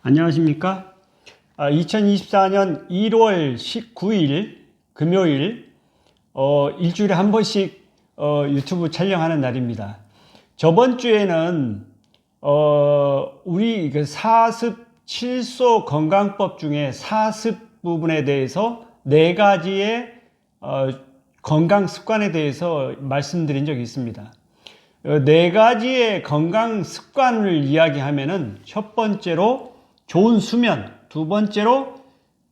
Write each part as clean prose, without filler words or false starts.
안녕하십니까? 2024년 1월 19일 금요일 일주일에 한 번씩 유튜브 촬영하는 날입니다. 저번 주에는 우리 사습 7소 건강법 중에 사습 부분에 대해서 4가지의 건강 습관에 대해서 말씀드린 적이 있습니다. 4가지의 건강 습관을 이야기하면은 첫 번째로 좋은 수면, 두 번째로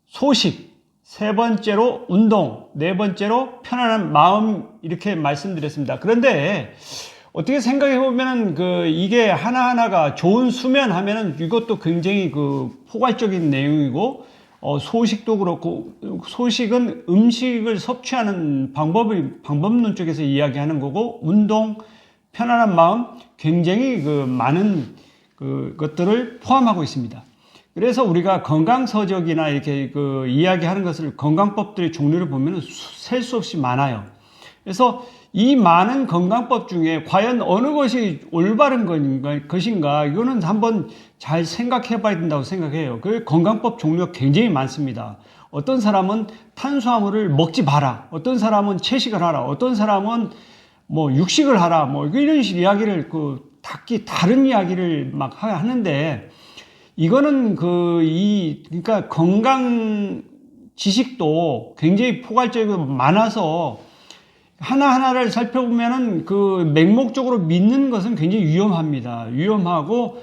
소식, 세 번째로 운동, 네 번째로 편안한 마음, 이렇게 말씀드렸습니다. 그런데 어떻게 생각해 보면은 이게 하나하나가 좋은 수면 하면은 이것도 굉장히 포괄적인 내용이고, 소식도 그렇고, 소식은 음식을 섭취하는 방법론 쪽에서 이야기하는 거고, 운동, 편안한 마음, 굉장히 많은 것들을 포함하고 있습니다. 그래서 우리가 건강서적이나 이렇게 이야기하는 것을, 건강법들의 종류를 보면 셀 수 없이 많아요. 그래서 이 많은 건강법 중에 과연 어느 것이 올바른 것인가, 이거는 한번 잘 생각해 봐야 된다고 생각해요. 그 건강법 종류가 굉장히 많습니다. 어떤 사람은 탄수화물을 먹지 마라, 어떤 사람은 채식을 하라, 어떤 사람은 육식을 하라, 이런 식 이야기를 다른 이야기를 막 하는데, 이거는 그러니까 건강 지식도 굉장히 포괄적이고 많아서 하나하나를 살펴보면은 맹목적으로 믿는 것은 굉장히 위험합니다. 위험하고,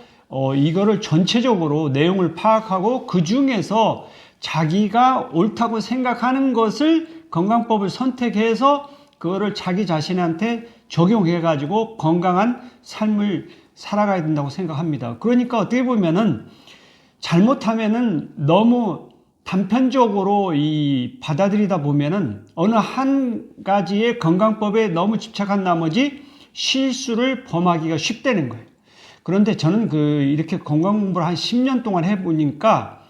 이거를 전체적으로 내용을 파악하고 그 중에서 자기가 옳다고 생각하는 것을 건강법을 선택해서 그거를 자기 자신한테 적용해가지고 건강한 삶을 살아가야 된다고 생각합니다. 그러니까 어떻게 보면은 잘못하면은 너무 단편적으로 받아들이다 보면은 어느 한 가지의 건강법에 너무 집착한 나머지 실수를 범하기가 쉽다는 거예요. 그런데 저는 이렇게 건강 공부를 한 10년 동안 해보니까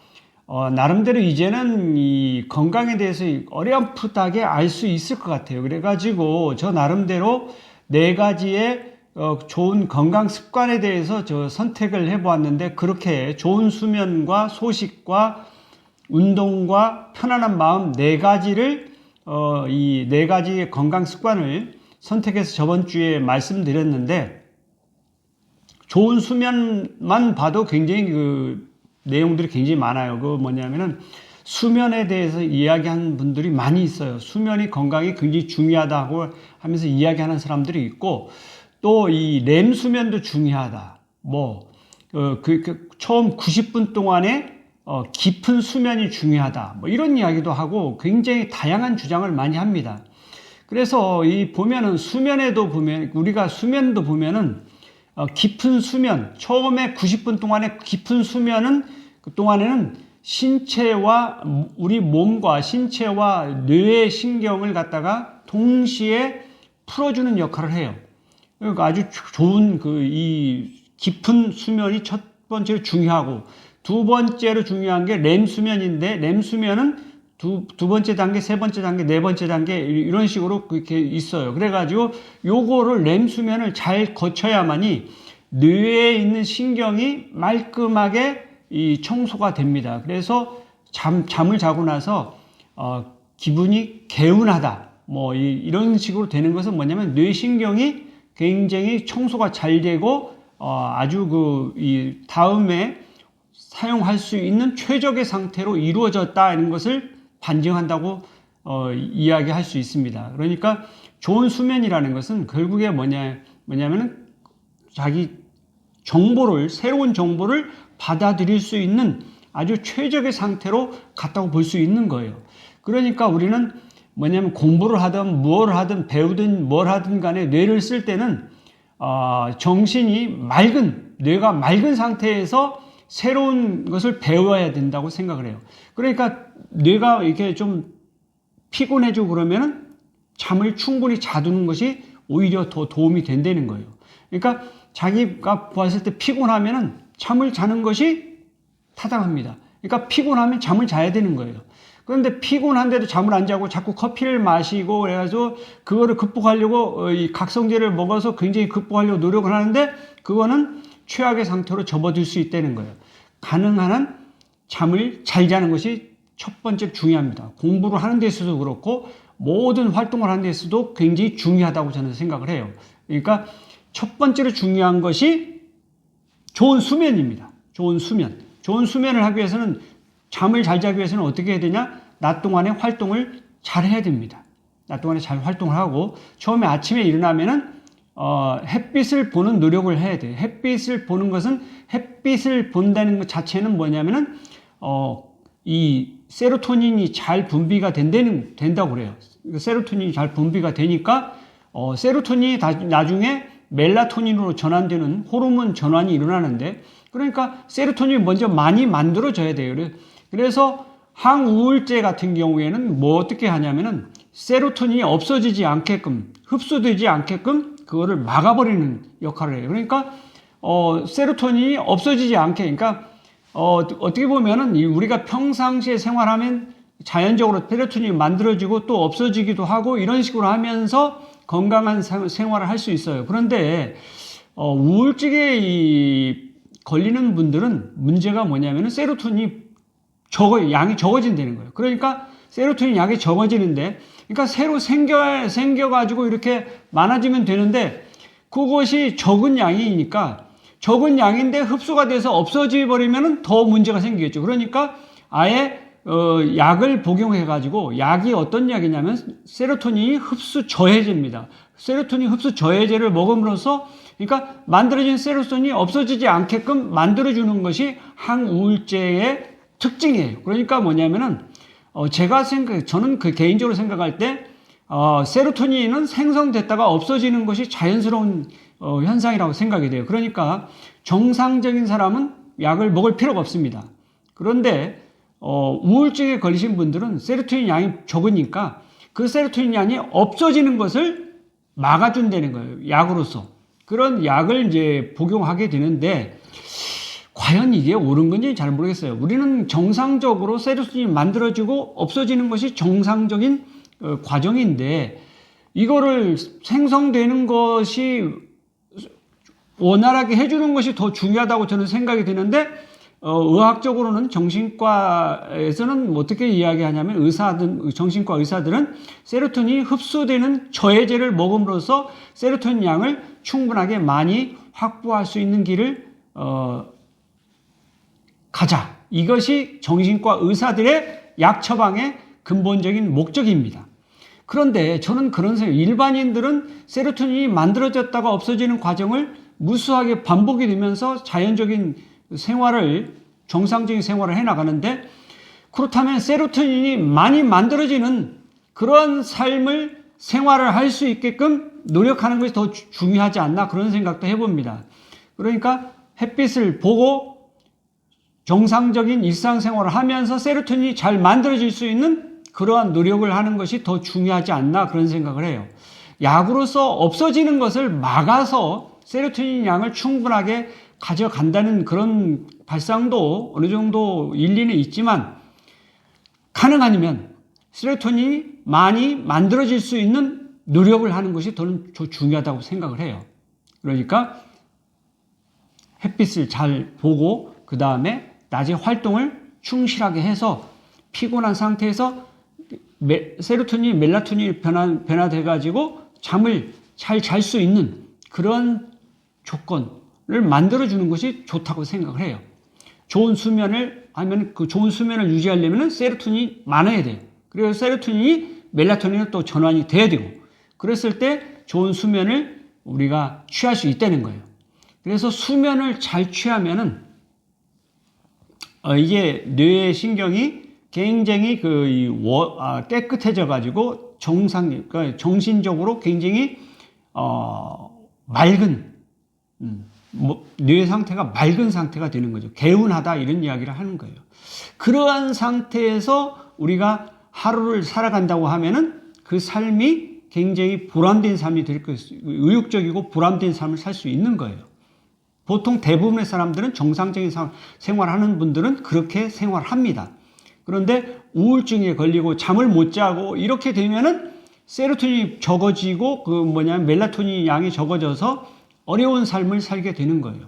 나름대로 이제는 이 건강에 대해서 어렴풋하게 알 수 있을 것 같아요. 그래가지고 저 나름대로 4가지의 좋은 건강 습관에 대해서 선택을 해보았는데, 그렇게 좋은 수면과 소식과 운동과 편안한 마음 4가지를 이 4가지의 건강 습관을 선택해서 저번 주에 말씀드렸는데, 좋은 수면만 봐도 굉장히 내용들이 굉장히 많아요. 뭐냐면은 수면에 대해서 이야기하는 분들이 많이 있어요. 수면이 건강이 굉장히 중요하다고 하면서 이야기하는 사람들이 있고, 또 이 렘 수면도 중요하다. 처음 90분 동안에 깊은 수면이 중요하다. 이런 이야기도 하고 굉장히 다양한 주장을 많이 합니다. 그래서 보면은 우리가 수면도 보면은 깊은 수면, 처음에 90분 동안의 깊은 수면은 그동안에는 신체와 우리 몸과 신체와 뇌의 신경을 갖다가 동시에 풀어주는 역할을 해요. 그러니까 아주 좋은 이 깊은 수면이 첫 번째로 중요하고, 두 번째로 중요한 게 렘 수면인데, 렘 수면은 두 번째 단계, 세 번째 단계, 네 번째 단계 이런 식으로 그렇게 있어요. 그래가지고 요거를 렘 수면을 잘 거쳐야만이 뇌에 있는 신경이 말끔하게 청소가 됩니다. 그래서 잠을 자고 나서 기분이 개운하다, 이런 식으로 되는 것은 뭐냐면 뇌신경이 굉장히 청소가 잘 되고 아주 다음에 사용할 수 있는 최적의 상태로 이루어졌다는 것을 반증한다고 이야기할 수 있습니다. 그러니까 좋은 수면이라는 것은 결국에 뭐냐면은 자기 새로운 정보를 받아들일 수 있는 아주 최적의 상태로 갔다고 볼 수 있는 거예요. 그러니까 우리는 공부를 하든 무엇을 하든 배우든 뭘 하든 간에 뇌를 쓸 때는 뇌가 맑은 상태에서 새로운 것을 배워야 된다고 생각을 해요. 그러니까 뇌가 이렇게 좀 피곤해지고 그러면은 잠을 충분히 자두는 것이 오히려 더 도움이 된다는 거예요. 그러니까 자기가 봤을 때 피곤하면은 잠을 자는 것이 타당합니다. 그러니까 피곤하면 잠을 자야 되는 거예요. 그런데 피곤한데도 잠을 안 자고 자꾸 커피를 마시고 그래가지고 그거를 극복하려고 이 각성제를 먹어서 굉장히 극복하려고 노력을 하는데, 그거는 최악의 상태로 접어들 수 있다는 거예요. 가능한 한 잠을 잘 자는 것이 첫 번째 중요합니다. 공부를 하는 데 있어서도 그렇고 모든 활동을 하는 데 있어서도 굉장히 중요하다고 저는 생각을 해요. 그러니까 첫 번째로 중요한 것이 좋은 수면입니다. 좋은 수면. 좋은 수면을 하기 위해서는 잠을 잘 자기 위해서는 어떻게 해야 되냐? 낮 동안에 활동을 잘 해야 됩니다. 낮 동안에 잘 활동을 하고 처음에 아침에 일어나면은 햇빛을 보는 노력을 해야 돼요. 햇빛을 보는 것은 햇빛을 본다는 것 자체는 뭐냐면은 이 세로토닌이 잘 분비가 된다고 그래요. 세로토닌이 잘 분비가 되니까 세로토닌이 나중에 멜라토닌으로 전환되는 호르몬 전환이 일어나는데, 그러니까 세로토닌이 먼저 많이 만들어져야 돼요. 그래서 항우울제 같은 경우에는 뭐 어떻게 하냐면은 세로토닌이 없어지지 않게끔, 흡수되지 않게끔 그거를 막아버리는 역할을 해요. 그러니까 세로토닌이 없어지지 않게, 그러니까 어떻게 보면은 우리가 평상시에 생활하면 자연적으로 세로토닌이 만들어지고 또 없어지기도 하고 이런 식으로 하면서 건강한 생활을 할 수 있어요. 그런데 우울증에 걸리는 분들은 문제가 뭐냐면은 세로토닌이 양이 적어진다는 거예요. 그러니까 세로토닌 양이 적어지는데, 그러니까 새로 생겨가지고 이렇게 많아지면 되는데 그것이 적은 양이니까, 적은 양인데 흡수가 돼서 없어져 버리면은 더 문제가 생기겠죠. 그러니까 아예 약을 복용해가지고, 약이 어떤 약이냐면 세로토닌이 흡수 저해제입니다. 세로토닌 흡수 저해제를 먹음으로써, 그러니까 만들어진 세로토닌이 없어지지 않게끔 만들어주는 것이 항우울제의 특징이에요. 그러니까 뭐냐면은 저는 개인적으로 생각할 때 세로토닌은 생성됐다가 없어지는 것이 자연스러운 현상이라고 생각이 돼요. 그러니까 정상적인 사람은 약을 먹을 필요가 없습니다. 그런데 우울증에 걸리신 분들은 세로토닌 양이 적으니까 그 세로토닌 양이 없어지는 것을 막아준다는 거예요. 약으로서. 그런 약을 이제 복용하게 되는데, 과연 이게 옳은 건지 잘 모르겠어요. 우리는 정상적으로 세로토닌이 만들어지고 없어지는 것이 정상적인 과정인데, 이거를 생성되는 것이 원활하게 해주는 것이 더 중요하다고 저는 생각이 드는데, 의학적으로는 정신과에서는 어떻게 이야기하냐면 정신과 의사들은 세로토닌이 흡수되는 저해제를 먹음으로써 세로토닌 양을 충분하게 많이 확보할 수 있는 길을 가자. 이것이 정신과 의사들의 약 처방의 근본적인 목적입니다. 그런데 저는 그런 생각, 일반인들은 세로토닌이 만들어졌다가 없어지는 과정을 무수하게 반복이 되면서 자연적인 정상적인 생활을 해나가는데, 그렇다면 세로토닌이 많이 만들어지는 그런 생활을 할 수 있게끔 노력하는 것이 더 중요하지 않나, 그런 생각도 해봅니다. 그러니까 햇빛을 보고 정상적인 일상생활을 하면서 세로토닌이 잘 만들어질 수 있는 그러한 노력을 하는 것이 더 중요하지 않나, 그런 생각을 해요. 약으로서 없어지는 것을 막아서 세로토닌 양을 충분하게 가져간다는 그런 발상도 어느 정도 일리는 있지만, 가능하면 세로토닌이 많이 만들어질 수 있는 노력을 하는 것이 더 중요하다고 생각을 해요. 그러니까 햇빛을 잘 보고 그 다음에 낮에 활동을 충실하게 해서 피곤한 상태에서 세로토닌, 멜라토닌이 변화돼 가지고 잠을 잘 잘 수 있는 그런 조건을 만들어주는 것이 좋다고 생각을 해요. 좋은 수면을 하면, 그 좋은 수면을 유지하려면 세로토닌이 많아야 돼요. 그래서 세로토닌이 멜라토닌으로 또 전환이 돼야 되고, 그랬을 때 좋은 수면을 우리가 취할 수 있다는 거예요. 그래서 수면을 잘 취하면은 이게 뇌의 신경이 굉장히 깨끗해져 가지고 그러니까 정신적으로 굉장히 맑은 뇌 상태가 맑은 상태가 되는 거죠. 개운하다, 이런 이야기를 하는 거예요. 그러한 상태에서 우리가 하루를 살아간다고 하면은 그 삶이 굉장히 보람된 삶이 될 것이고, 의욕적이고 보람된 삶을 살 수 있는 거예요. 보통 대부분의 사람들은 정상적인 생활하는 분들은 그렇게 생활합니다. 그런데 우울증에 걸리고 잠을 못 자고 이렇게 되면은 세로토닌이 적어지고 멜라토닌 양이 적어져서 어려운 삶을 살게 되는 거예요.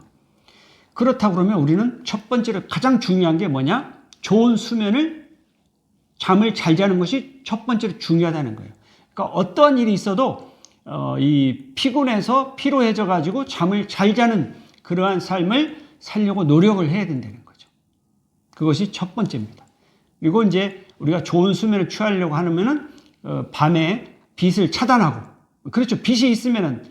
그렇다고 그러면 우리는 첫 번째로 가장 중요한 게 뭐냐? 좋은 잠을 잘 자는 것이 첫 번째로 중요하다는 거예요. 그러니까 어떠한 일이 있어도 이 피곤해서 피로해져 가지고 잠을 잘 자는 그러한 삶을 살려고 노력을 해야 된다는 거죠. 그것이 첫 번째입니다. 그리고 이제 우리가 좋은 수면을 취하려고 하면은 밤에 빛을 차단하고, 그렇죠. 빛이 있으면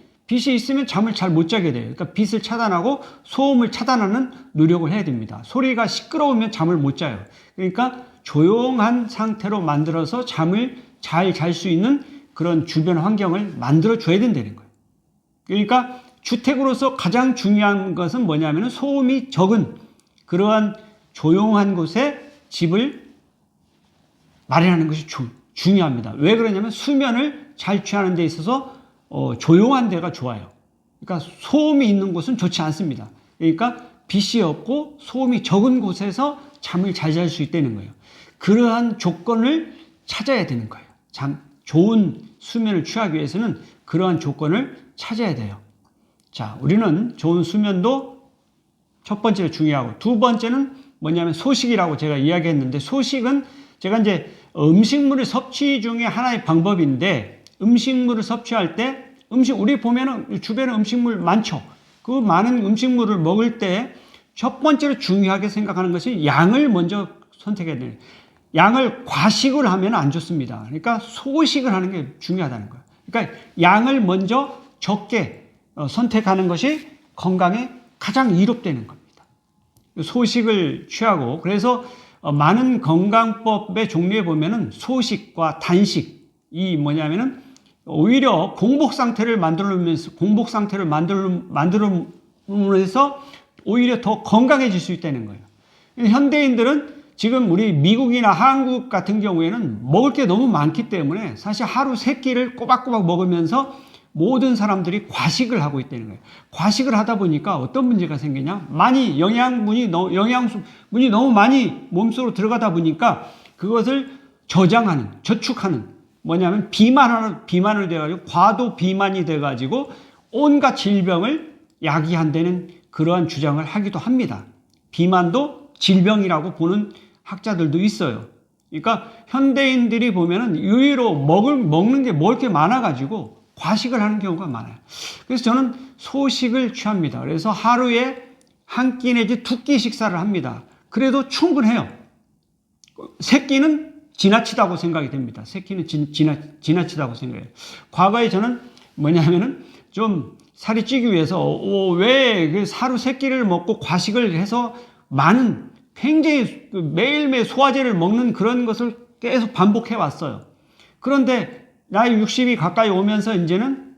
잠을 잘 못 자게 돼요. 그러니까 빛을 차단하고 소음을 차단하는 노력을 해야 됩니다. 소리가 시끄러우면 잠을 못 자요. 그러니까 조용한 상태로 만들어서 잠을 잘 잘 수 있는 그런 주변 환경을 만들어 줘야 된다는 거예요. 그러니까 주택으로서 가장 중요한 것은 뭐냐면 소음이 적은 그러한 조용한 곳에 집을 마련하는 것이 중요합니다. 왜 그러냐면 수면을 잘 취하는 데 있어서 조용한 데가 좋아요. 그러니까 소음이 있는 곳은 좋지 않습니다. 그러니까 빛이 없고 소음이 적은 곳에서 잠을 잘 잘 수 있다는 거예요. 그러한 조건을 찾아야 되는 거예요. 좋은 수면을 취하기 위해서는 그러한 조건을 찾아야 돼요. 자, 우리는 좋은 수면도 첫 번째로 중요하고, 두 번째는 뭐냐면 소식이라고 제가 이야기했는데, 소식은 제가 이제 음식물의 섭취 중에 하나의 방법인데, 음식물을 섭취할 때 우리 보면은 주변에 음식물 많죠. 그 많은 음식물을 먹을 때 첫 번째로 중요하게 생각하는 것이 양을 먼저 선택해야 돼요. 양을 과식을 하면 안 좋습니다. 그러니까 소식을 하는 게 중요하다는 거예요. 그러니까 양을 먼저 적게 선택하는 것이 건강에 가장 이롭다는 겁니다. 소식을 취하고, 그래서 많은 건강법의 종류에 보면은 소식과 단식, 이 뭐냐면은 오히려 공복 상태를 만들어서 오히려 더 건강해질 수 있다는 거예요. 현대인들은 지금 우리 미국이나 한국 같은 경우에는 먹을 게 너무 많기 때문에 사실 하루 3끼를 꼬박꼬박 먹으면서 모든 사람들이 과식을 하고 있다는 거예요. 과식을 하다 보니까 어떤 문제가 생기냐? 영양분이 너무 많이 몸속으로 들어가다 보니까 그것을 저축하는, 뭐냐면 비만을 돼가지고, 과도 비만이 돼가지고 온갖 질병을 야기한다는 그러한 주장을 하기도 합니다. 비만도 질병이라고 보는 학자들도 있어요. 그러니까 현대인들이 보면은 의외로 먹을 게 많아가지고 과식을 하는 경우가 많아요. 그래서 저는 소식을 취합니다. 그래서 하루에 한 끼 내지 2끼 식사를 합니다. 그래도 충분해요. 3끼는 지나치다고 생각이 됩니다. 3끼는 지나치다고 생각해요. 과거에 저는 뭐냐면은 좀 살이 찌기 위해서 왜 하루 3끼를 먹고 과식을 해서 굉장히 매일매일 소화제를 먹는 그런 것을 계속 반복해 왔어요. 그런데 나이 60이 가까이 오면서 이제는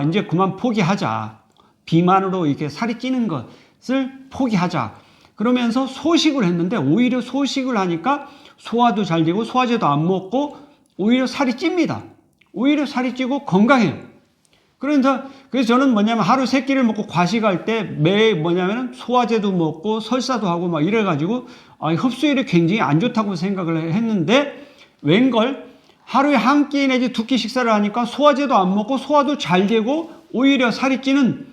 이제 그만 포기하자. 비만으로 이렇게 살이 찌는 것을 포기하자. 그러면서 소식을 했는데, 오히려 소식을 하니까 소화도 잘 되고 소화제도 안 먹고 오히려 살이 찝니다. 오히려 살이 찌고 건강해요. 그래서 저는 하루 3끼를 먹고 과식할 때 소화제도 먹고 설사도 하고 막 이래가지고 흡수율이 굉장히 안 좋다고 생각을 했는데, 웬걸 하루에 한 끼 내지 2끼 식사를 하니까 소화제도 안 먹고 소화도 잘 되고 오히려 살이 찌는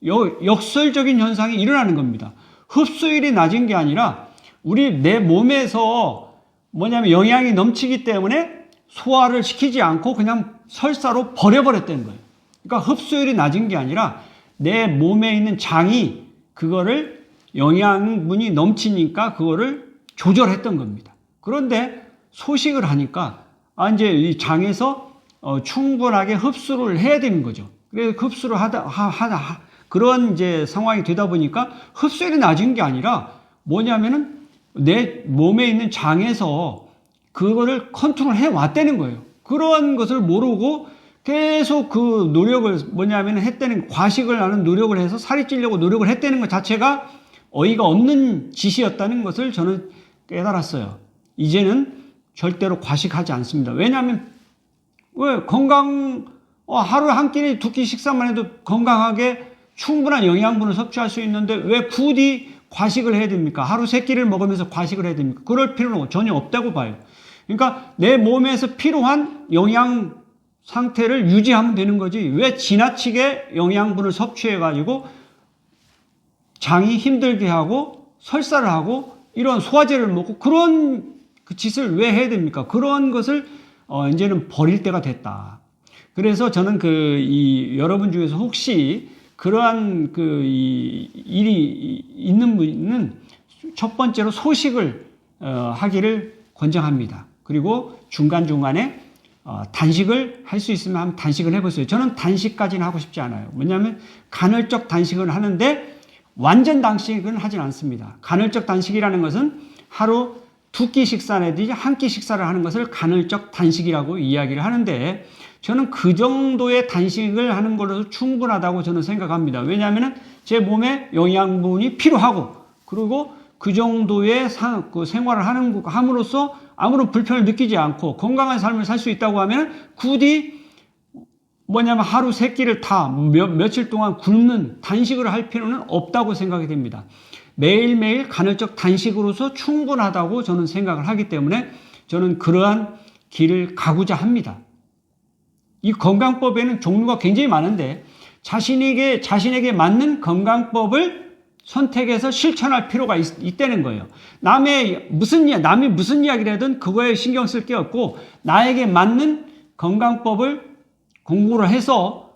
역설적인 현상이 일어나는 겁니다. 흡수율이 낮은 게 아니라 내 몸에서 영양이 넘치기 때문에 소화를 시키지 않고 그냥 설사로 버려버렸다는 거예요. 그러니까 흡수율이 낮은 게 아니라 내 몸에 있는 장이 그거를 영양분이 넘치니까 그거를 조절했던 겁니다. 그런데 소식을 하니까 이제 이 장에서 충분하게 흡수를 해야 되는 거죠. 그래서 흡수를 그런 이제 상황이 되다 보니까 흡수율이 낮은 게 아니라 뭐냐면은 내 몸에 있는 장에서 그거를 컨트롤 해 왔다는 거예요. 그런 것을 모르고 계속 그 노력을 과식을 하는 노력을 해서 살이 찌려고 노력을 했다는 것 자체가 어이가 없는 짓이었다는 것을 저는 깨달았어요. 이제는 절대로 과식하지 않습니다. 왜냐하면 하루에 한 끼, 2끼 식사만 해도 건강하게 충분한 영양분을 섭취할 수 있는데 왜 부디 과식을 해야 됩니까? 하루 3끼를 먹으면서 과식을 해야 됩니까? 그럴 필요는 전혀 없다고 봐요. 그러니까 내 몸에서 필요한 영양 상태를 유지하면 되는 거지, 왜 지나치게 영양분을 섭취해가지고 장이 힘들게 하고 설사를 하고 이런 소화제를 먹고 그런 그 짓을 왜 해야 됩니까? 그런 것을 이제는 버릴 때가 됐다. 그래서 저는 여러분 중에서 혹시 그러한 일이 있는 분은 첫 번째로 소식을 하기를 권장합니다. 그리고 중간중간에 단식을 할 수 있으면 한번 단식을 해보세요. 저는 단식까지는 하고 싶지 않아요. 왜냐하면 간헐적 단식을 하는데 완전 단식은 하진 않습니다. 간헐적 단식이라는 것은 하루 2끼 식사 내지 1끼 식사를 하는 것을 간헐적 단식이라고 이야기를 하는데 저는 그 정도의 단식을 하는 것으로 충분하다고 저는 생각합니다. 왜냐하면 제 몸에 영양분이 필요하고 그리고 그 정도의 생활을 함으로써 아무런 불편을 느끼지 않고 건강한 삶을 살 수 있다고 하면 굳이 하루 3끼를 다 며칠 동안 굶는 단식을 할 필요는 없다고 생각이 됩니다. 매일매일 간헐적 단식으로서 충분하다고 저는 생각을 하기 때문에 저는 그러한 길을 가고자 합니다. 이 건강법에는 종류가 굉장히 많은데 자신에게 맞는 건강법을 선택해서 실천할 필요가 있다는 거예요. 남이 무슨 이야기를 하든 그거에 신경 쓸 게 없고 나에게 맞는 건강법을 공부를 해서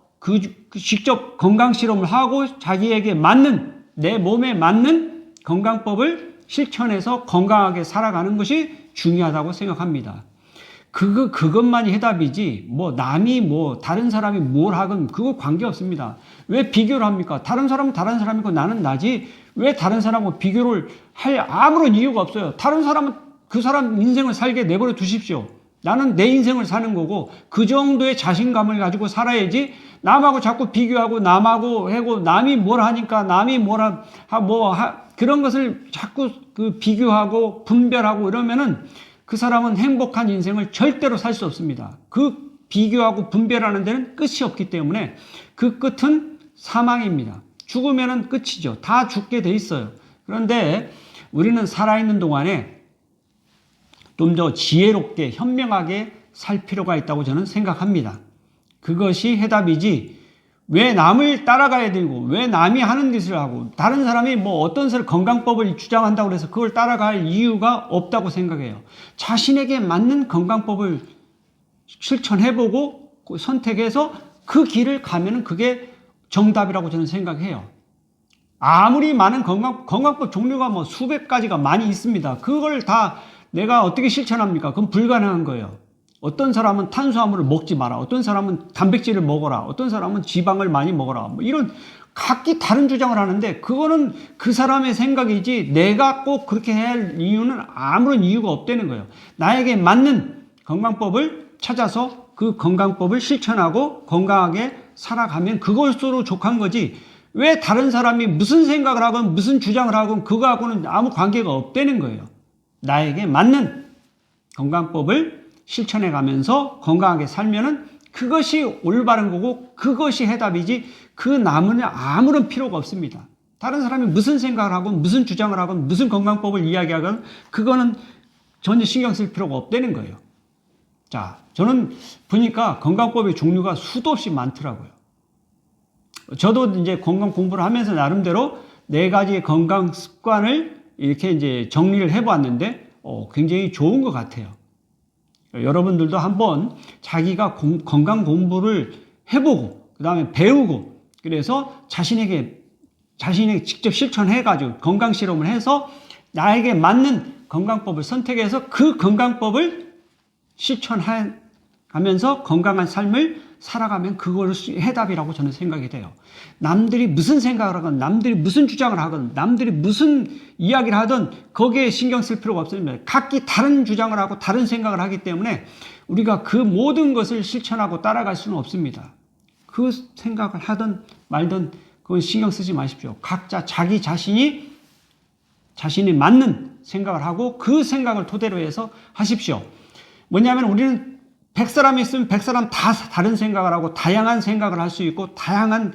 직접 건강 실험을 하고 자기에게 맞는 내 몸에 맞는 건강법을 실천해서 건강하게 살아가는 것이 중요하다고 생각합니다. 그것만이 해답이지, 남이 다른 사람이 뭘 하건 그거 관계없습니다. 왜 비교를 합니까? 다른 사람은 다른 사람이고 나는 나지, 왜 다른 사람하고 비교를 할 아무런 이유가 없어요. 다른 사람은 그 사람 인생을 살게 내버려 두십시오. 나는 내 인생을 사는 거고, 그 정도의 자신감을 가지고 살아야지, 남하고 자꾸 비교하고, 남하고 하고, 남이 뭘 하니까, 남이 그런 것을 자꾸 비교하고, 분별하고 이러면은, 그 사람은 행복한 인생을 절대로 살 수 없습니다. 그 비교하고 분별하는 데는 끝이 없기 때문에 그 끝은 사망입니다. 죽으면은 끝이죠. 다 죽게 돼 있어요. 그런데 우리는 살아있는 동안에 좀 더 지혜롭게 현명하게 살 필요가 있다고 저는 생각합니다. 그것이 해답이지 왜 남을 따라가야 되고 왜 남이 하는 짓을 하고 다른 사람이 어떤 건강법을 주장한다고 해서 그걸 따라갈 이유가 없다고 생각해요. 자신에게 맞는 건강법을 실천해보고 선택해서 그 길을 가면은 그게 정답이라고 저는 생각해요. 아무리 많은 건강법 종류가 수백 가지가 많이 있습니다. 그걸 다 내가 어떻게 실천합니까? 그건 불가능한 거예요. 어떤 사람은 탄수화물을 먹지 마라. 어떤 사람은 단백질을 먹어라. 어떤 사람은 지방을 많이 먹어라. 이런 각기 다른 주장을 하는데 그거는 그 사람의 생각이지 내가 꼭 그렇게 해야 할 이유는 아무런 이유가 없다는 거예요. 나에게 맞는 건강법을 찾아서 그 건강법을 실천하고 건강하게 살아가면 그것으로 족한 거지 왜 다른 사람이 무슨 생각을 하건 무슨 주장을 하건 그거하고는 아무 관계가 없다는 거예요. 나에게 맞는 건강법을 실천해 가면서 건강하게 살면은 그것이 올바른 거고 그것이 해답이지 그 남은 아무런 필요가 없습니다. 다른 사람이 무슨 생각을 하건 무슨 주장을 하건 무슨 건강법을 이야기하건 그거는 전혀 신경 쓸 필요가 없다는 거예요. 자, 저는 보니까 건강법의 종류가 수도 없이 많더라고요. 저도 이제 건강 공부를 하면서 나름대로 4가지의 건강 습관을 이렇게 이제 정리를 해보았는데 굉장히 좋은 것 같아요. 여러분들도 한번 자기가 건강 공부를 해보고 그 다음에 배우고 그래서 자신이 직접 실천해가지고 건강 실험을 해서 나에게 맞는 건강법을 선택해서 그 건강법을 실천하면서 건강한 삶을 살아가면 그것이 해답이라고 저는 생각이 돼요. 남들이 무슨 생각을 하건 남들이 무슨 주장을 하건 남들이 무슨 이야기를 하든 거기에 신경 쓸 필요가 없습니다. 각기 다른 주장을 하고 다른 생각을 하기 때문에 우리가 그 모든 것을 실천하고 따라갈 수는 없습니다. 그 생각을 하든 말든 그건 신경 쓰지 마십시오. 각자 자기 자신이 맞는 생각을 하고 그 생각을 토대로 해서 하십시오. 뭐냐면 우리는 100사람이 있으면 100사람 다 다른 생각을 하고 다양한 생각을 할 수 있고 다양한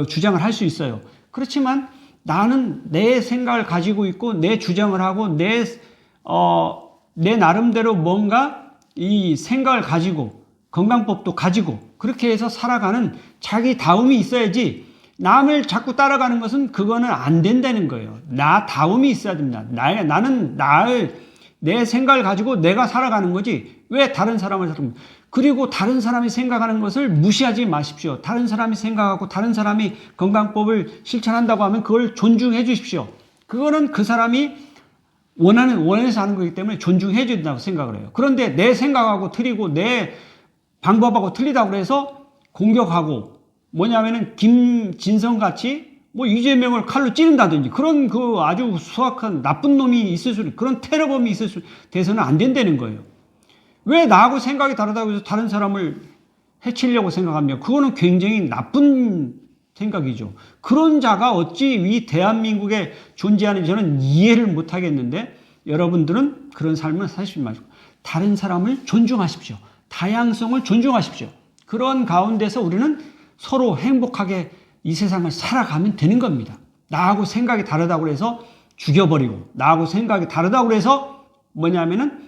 주장을 할 수 있어요. 그렇지만 나는 내 생각을 가지고 있고 내 주장을 하고 내 나름대로 뭔가 이 생각을 가지고 건강법도 가지고 그렇게 해서 살아가는 자기 다움이 있어야지 남을 자꾸 따라가는 것은 그거는 안 된다는 거예요. 나다움이 있어야 됩니다. 나는 내 생각을 가지고 내가 살아가는 거지 왜 다른 사람을 살아갑니까? 그리고 다른 사람이 생각하는 것을 무시하지 마십시오. 다른 사람이 생각하고 다른 사람이 건강법을 실천한다고 하면 그걸 존중해 주십시오. 그거는 그 사람이 원해서 하는 거기 때문에 존중해 준다고 생각을 해요. 그런데 내 생각하고 틀리고 내 방법하고 틀리다고 해서 공격하고 뭐냐면은 김진성 같이 뭐 이재명을 칼로 찌른다든지 그런 그 아주 수악한 나쁜 놈이 있을 수, 그런 테러범이 있을 수, 돼서는 안 된다는 거예요. 왜 나하고 생각이 다르다고 해서 다른 사람을 해치려고 생각하며 그거는 굉장히 나쁜 생각이죠. 그런 자가 어찌 이 대한민국에 존재하는지 저는 이해를 못 하겠는데 여러분들은 그런 삶을 사시지 마시고 다른 사람을 존중하십시오. 다양성을 존중하십시오. 그런 가운데서 우리는 서로 행복하게 이 세상을 살아가면 되는 겁니다. 나하고 생각이 다르다고 해서 죽여버리고 나하고 생각이 다르다고 해서 뭐냐면은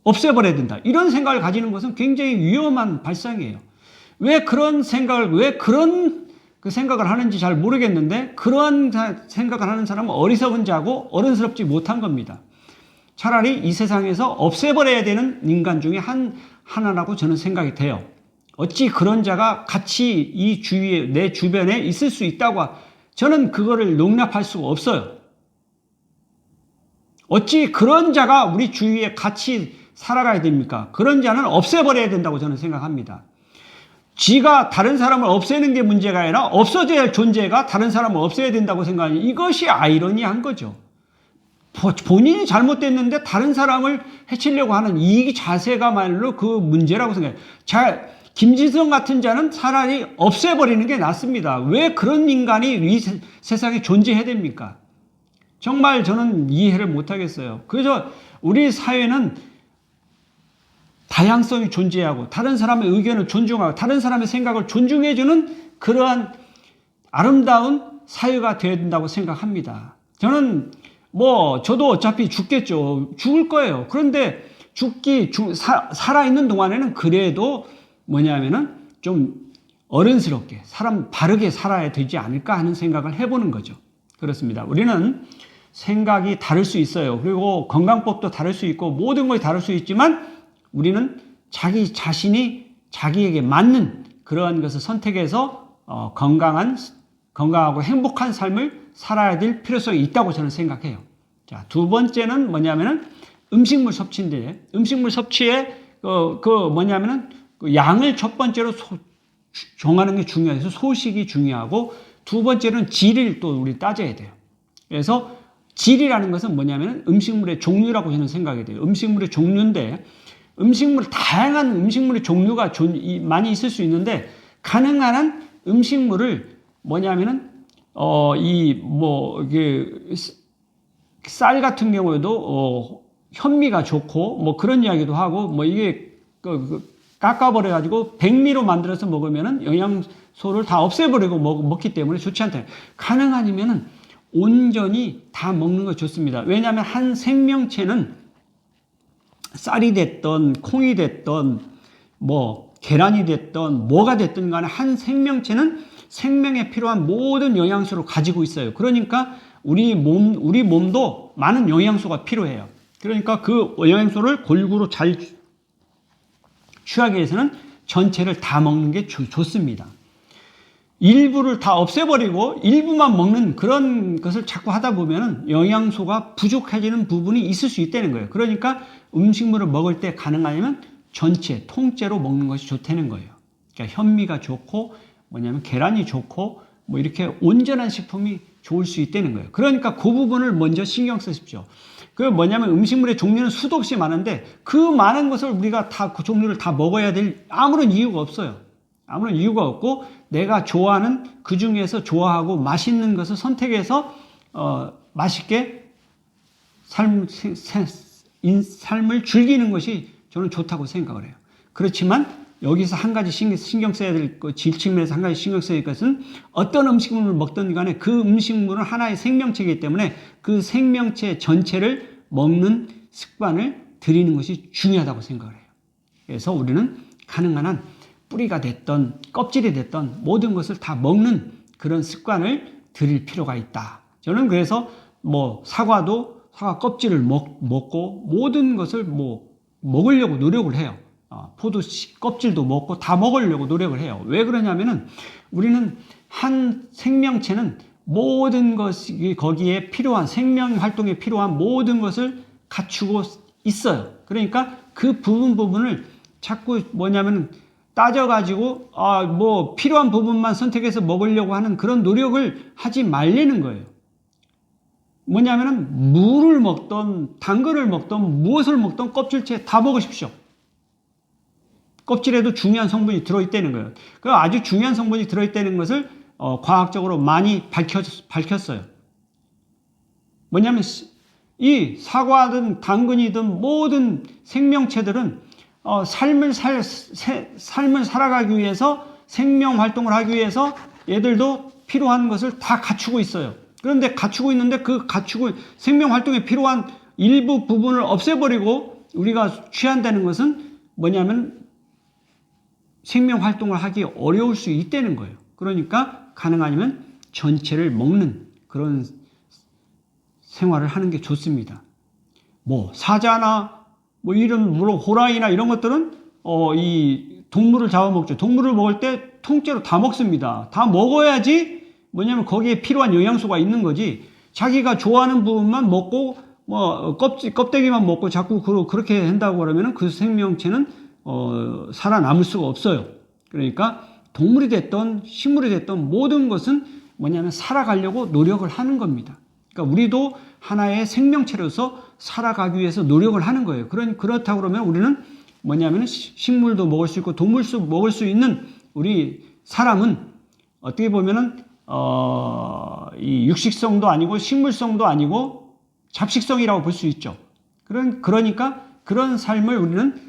없애버려야 된다. 이런 생각을 가지는 것은 굉장히 위험한 발상이에요. 왜 그런 그 생각을 하는지 잘 모르겠는데 그러한 생각을 하는 사람은 어리석은 자고 어른스럽지 못한 겁니다. 차라리 이 세상에서 없애버려야 되는 인간 중에 하나라고 저는 생각이 돼요. 어찌 그런 자가 같이 이 주위에 내 주변에 있을 수 있다고 저는 그거를 용납할 수가 없어요. 어찌 그런 자가 우리 주위에 같이 살아가야 됩니까? 그런 자는 없애버려야 된다고 저는 생각합니다. 지가 다른 사람을 없애는 게 문제가 아니라 없어져야 할 존재가 다른 사람을 없애야 된다고 생각하니 이것이 아이러니한 거죠. 본인이 잘못됐는데 다른 사람을 해치려고 하는 이 자세가말로 그 문제라고 생각해요. 김진성 같은 자는 차라리 없애버리는 게 낫습니다. 왜 그런 인간이 이 세상에 존재해야 됩니까? 정말 저는 이해를 못하겠어요. 그래서 우리 사회는 다양성이 존재하고 다른 사람의 의견을 존중하고 다른 사람의 생각을 존중해주는 그러한 아름다운 사회가 되어야 된다고 생각합니다. 저는 저도 어차피 죽겠죠. 죽을 거예요. 그런데 살아있는 동안에는 그래도 뭐냐면은 좀 어른스럽게 바르게 살아야 되지 않을까 하는 생각을 해보는 거죠. 그렇습니다. 우리는 생각이 다를 수 있어요. 그리고 건강법도 다를 수 있고 모든 것이 다를 수 있지만 우리는 자기 자신이 자기에게 맞는 그러한 것을 선택해서 건강하고 행복한 삶을 살아야 될 필요성이 있다고 저는 생각해요. 자, 두 번째는 뭐냐면은 음식물 섭취인데 음식물 섭취에 양을 첫 번째로 정하는 게 중요해서 소식이 중요하고 두 번째는 질을 또 우리 따져야 돼요. 그래서 질이라는 것은 뭐냐면 음식물의 종류라고 저는 생각이 돼요. 음식물의 종류인데 다양한 음식물의 종류가 많이 있을 수 있는데 가능한 한 음식물을 뭐냐면은 쌀 같은 경우에도 현미가 좋고 그런 이야기도 하고 이게 깎아버려가지고 백미로 만들어서 먹으면은 영양소를 다 없애버리고 먹기 때문에 좋지 않다. 가능하면은 온전히 다 먹는 거 좋습니다. 왜냐하면 한 생명체는 쌀이 됐던 콩이 됐던 계란이 됐던 뭐가 됐든 간에 한 생명체는 생명에 필요한 모든 영양소를 가지고 있어요. 그러니까 우리 몸도 많은 영양소가 필요해요. 그러니까 그 영양소를 골고루 잘 취하기 위해서는 전체를 다 먹는 게 좋습니다. 일부를 다 없애버리고 일부만 먹는 그런 것을 자꾸 하다 보면 영양소가 부족해지는 부분이 있을 수 있다는 거예요. 그러니까 음식물을 먹을 때 가능하면 전체, 통째로 먹는 것이 좋다는 거예요. 그러니까 현미가 좋고 계란이 좋고 이렇게 온전한 식품이 좋을 수 있다는 거예요. 그러니까 그 부분을 먼저 신경 쓰십시오. 음식물의 종류는 수도 없이 많은데 그 많은 것을 우리가 그 종류를 다 먹어야 될 아무런 이유가 없어요. 아무런 이유가 없고 내가 좋아하는 그 중에서 좋아하고 맛있는 것을 선택해서 맛있게 삶을 즐기는 것이 저는 좋다고 생각을 해요. 그렇지만 여기서 한 가지 신경 써야 될 것, 질 측면에서 한 가지 신경 써야 될 것은 어떤 음식물을 먹든 간에 그 음식물은 하나의 생명체이기 때문에 그 생명체 전체를 먹는 습관을 들이는 것이 중요하다고 생각을 해요. 그래서 우리는 가능한 한 뿌리가 됐던 껍질이 됐던 모든 것을 다 먹는 그런 습관을 들일 필요가 있다. 저는 그래서 뭐 사과 껍질을 먹고 모든 것을 먹으려고 노력을 해요. 포도 껍질도 먹고 다 먹으려고 노력을 해요. 왜 그러냐면은 우리는 한 생명체는 모든 것이 거기에 필요한 생명 활동에 필요한 모든 것을 갖추고 있어요. 그러니까 그 부분을 자꾸 뭐냐면 따져가지고 뭐 필요한 부분만 선택해서 먹으려고 하는 그런 노력을 하지 말라는 거예요. 뭐냐면은 물을 먹던 당근을 먹던 무엇을 먹던 껍질째 다 먹으십시오. 껍질에도 중요한 성분이 들어있다는 거예요. 그 아주 중요한 성분이 들어있다는 것을 과학적으로 많이 밝혔어요. 뭐냐면 이 사과든 당근이든 모든 생명체들은 삶을 살아가기 위해서 생명 활동을 하기 위해서 얘들도 필요한 것을 다 갖추고 있어요. 그런데 갖추고 있는데 생명 활동에 필요한 일부 부분을 없애버리고 우리가 취한다는 것은 뭐냐면 생명 활동을 하기 어려울 수 있다는 거예요. 그러니까 가능하면 전체를 먹는 그런 생활을 하는 게 좋습니다. 뭐 사자나 뭐 이런 물론 호랑이나 이런 것들은 이 동물을 잡아먹죠. 동물을 먹을 때 통째로 다 먹습니다. 다 먹어야지 뭐냐면 거기에 필요한 영양소가 있는 거지. 자기가 좋아하는 부분만 먹고 뭐 껍데기만 먹고 자꾸 그렇게 한다고 그러면은 그 생명체는 살아남을 수가 없어요. 그러니까 동물이 됐던 식물이 됐던 모든 것은 뭐냐면 살아가려고 노력을 하는 겁니다. 그러니까 우리도 하나의 생명체로서 살아가기 위해서 노력을 하는 거예요. 그렇다고 그러면 우리는 뭐냐면 식물도 먹을 수 있고 동물도 먹을 수 있는 우리 사람은 어떻게 보면은 이 육식성도 아니고 식물성도 아니고 잡식성이라고 볼 수 있죠. 그러니까 그런 삶을 우리는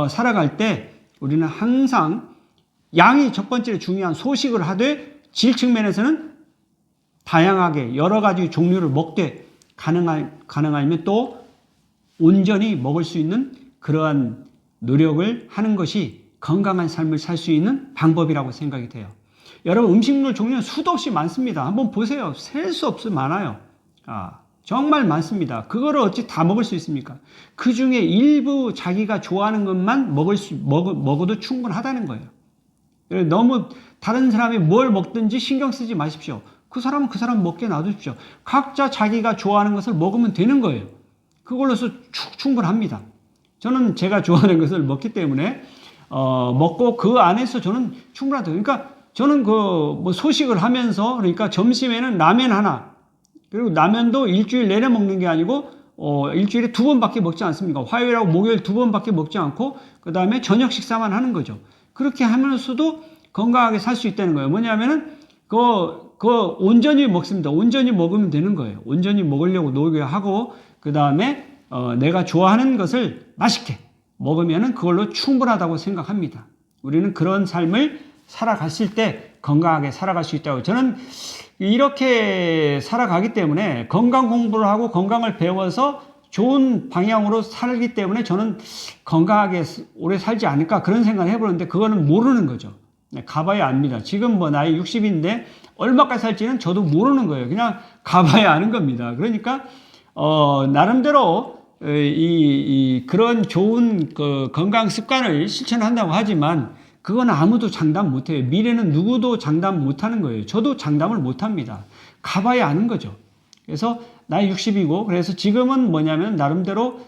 살아갈 때 우리는 항상 양이 첫 번째로 중요한 소식을 하되 질 측면에서는 다양하게 여러 가지 종류를 먹되 가능하면 또 온전히 먹을 수 있는 그러한 노력을 하는 것이 건강한 삶을 살 수 있는 방법이라고 생각이 돼요. 여러분 음식물 종류는 수도 없이 많습니다. 한번 보세요. 셀 수 없이 많아요. 정말 많습니다. 그거를 어찌 다 먹을 수 있습니까? 그 중에 일부 자기가 좋아하는 것만 먹어도 충분하다는 거예요. 너무 다른 사람이 뭘 먹든지 신경 쓰지 마십시오. 그 사람은 그 사람 먹게 놔두십시오. 각자 자기가 좋아하는 것을 먹으면 되는 거예요. 그걸로서 충분합니다. 저는 제가 좋아하는 것을 먹기 때문에 먹고 그 안에서 저는 충분하다. 그러니까 저는 뭐 소식을 하면서 그러니까 점심에는 라면 하나 그리고 라면도 일주일 내내 먹는 게 아니고 일주일에 2번밖에 먹지 않습니까? 화요일하고 목요일 2번밖에 먹지 않고 그 다음에 저녁 식사만 하는 거죠. 그렇게 하면서도 건강하게 살 수 있다는 거예요. 뭐냐면은 온전히 먹습니다. 온전히 먹으면 되는 거예요. 온전히 먹으려고 노력하고 그 다음에 내가 좋아하는 것을 맛있게 먹으면은 그걸로 충분하다고 생각합니다. 우리는 그런 삶을 살아갔을 때 건강하게 살아갈 수 있다고. 저는 이렇게 살아가기 때문에 건강 공부를 하고 건강을 배워서 좋은 방향으로 살기 때문에 저는 건강하게 오래 살지 않을까 그런 생각을 해보는데 그거는 모르는 거죠. 가봐야 압니다. 지금 뭐 나이 60인데 얼마까지 살지는 저도 모르는 거예요. 그냥 가봐야 아는 겁니다. 그러니까 나름대로 그런 좋은 건강 습관을 실천한다고 하지만 그건 아무도 장담 못해요. 미래는 누구도 장담 못하는 거예요. 저도 장담을 못합니다. 가봐야 아는 거죠. 그래서 나이 60이고 그래서 지금은 뭐냐면 나름대로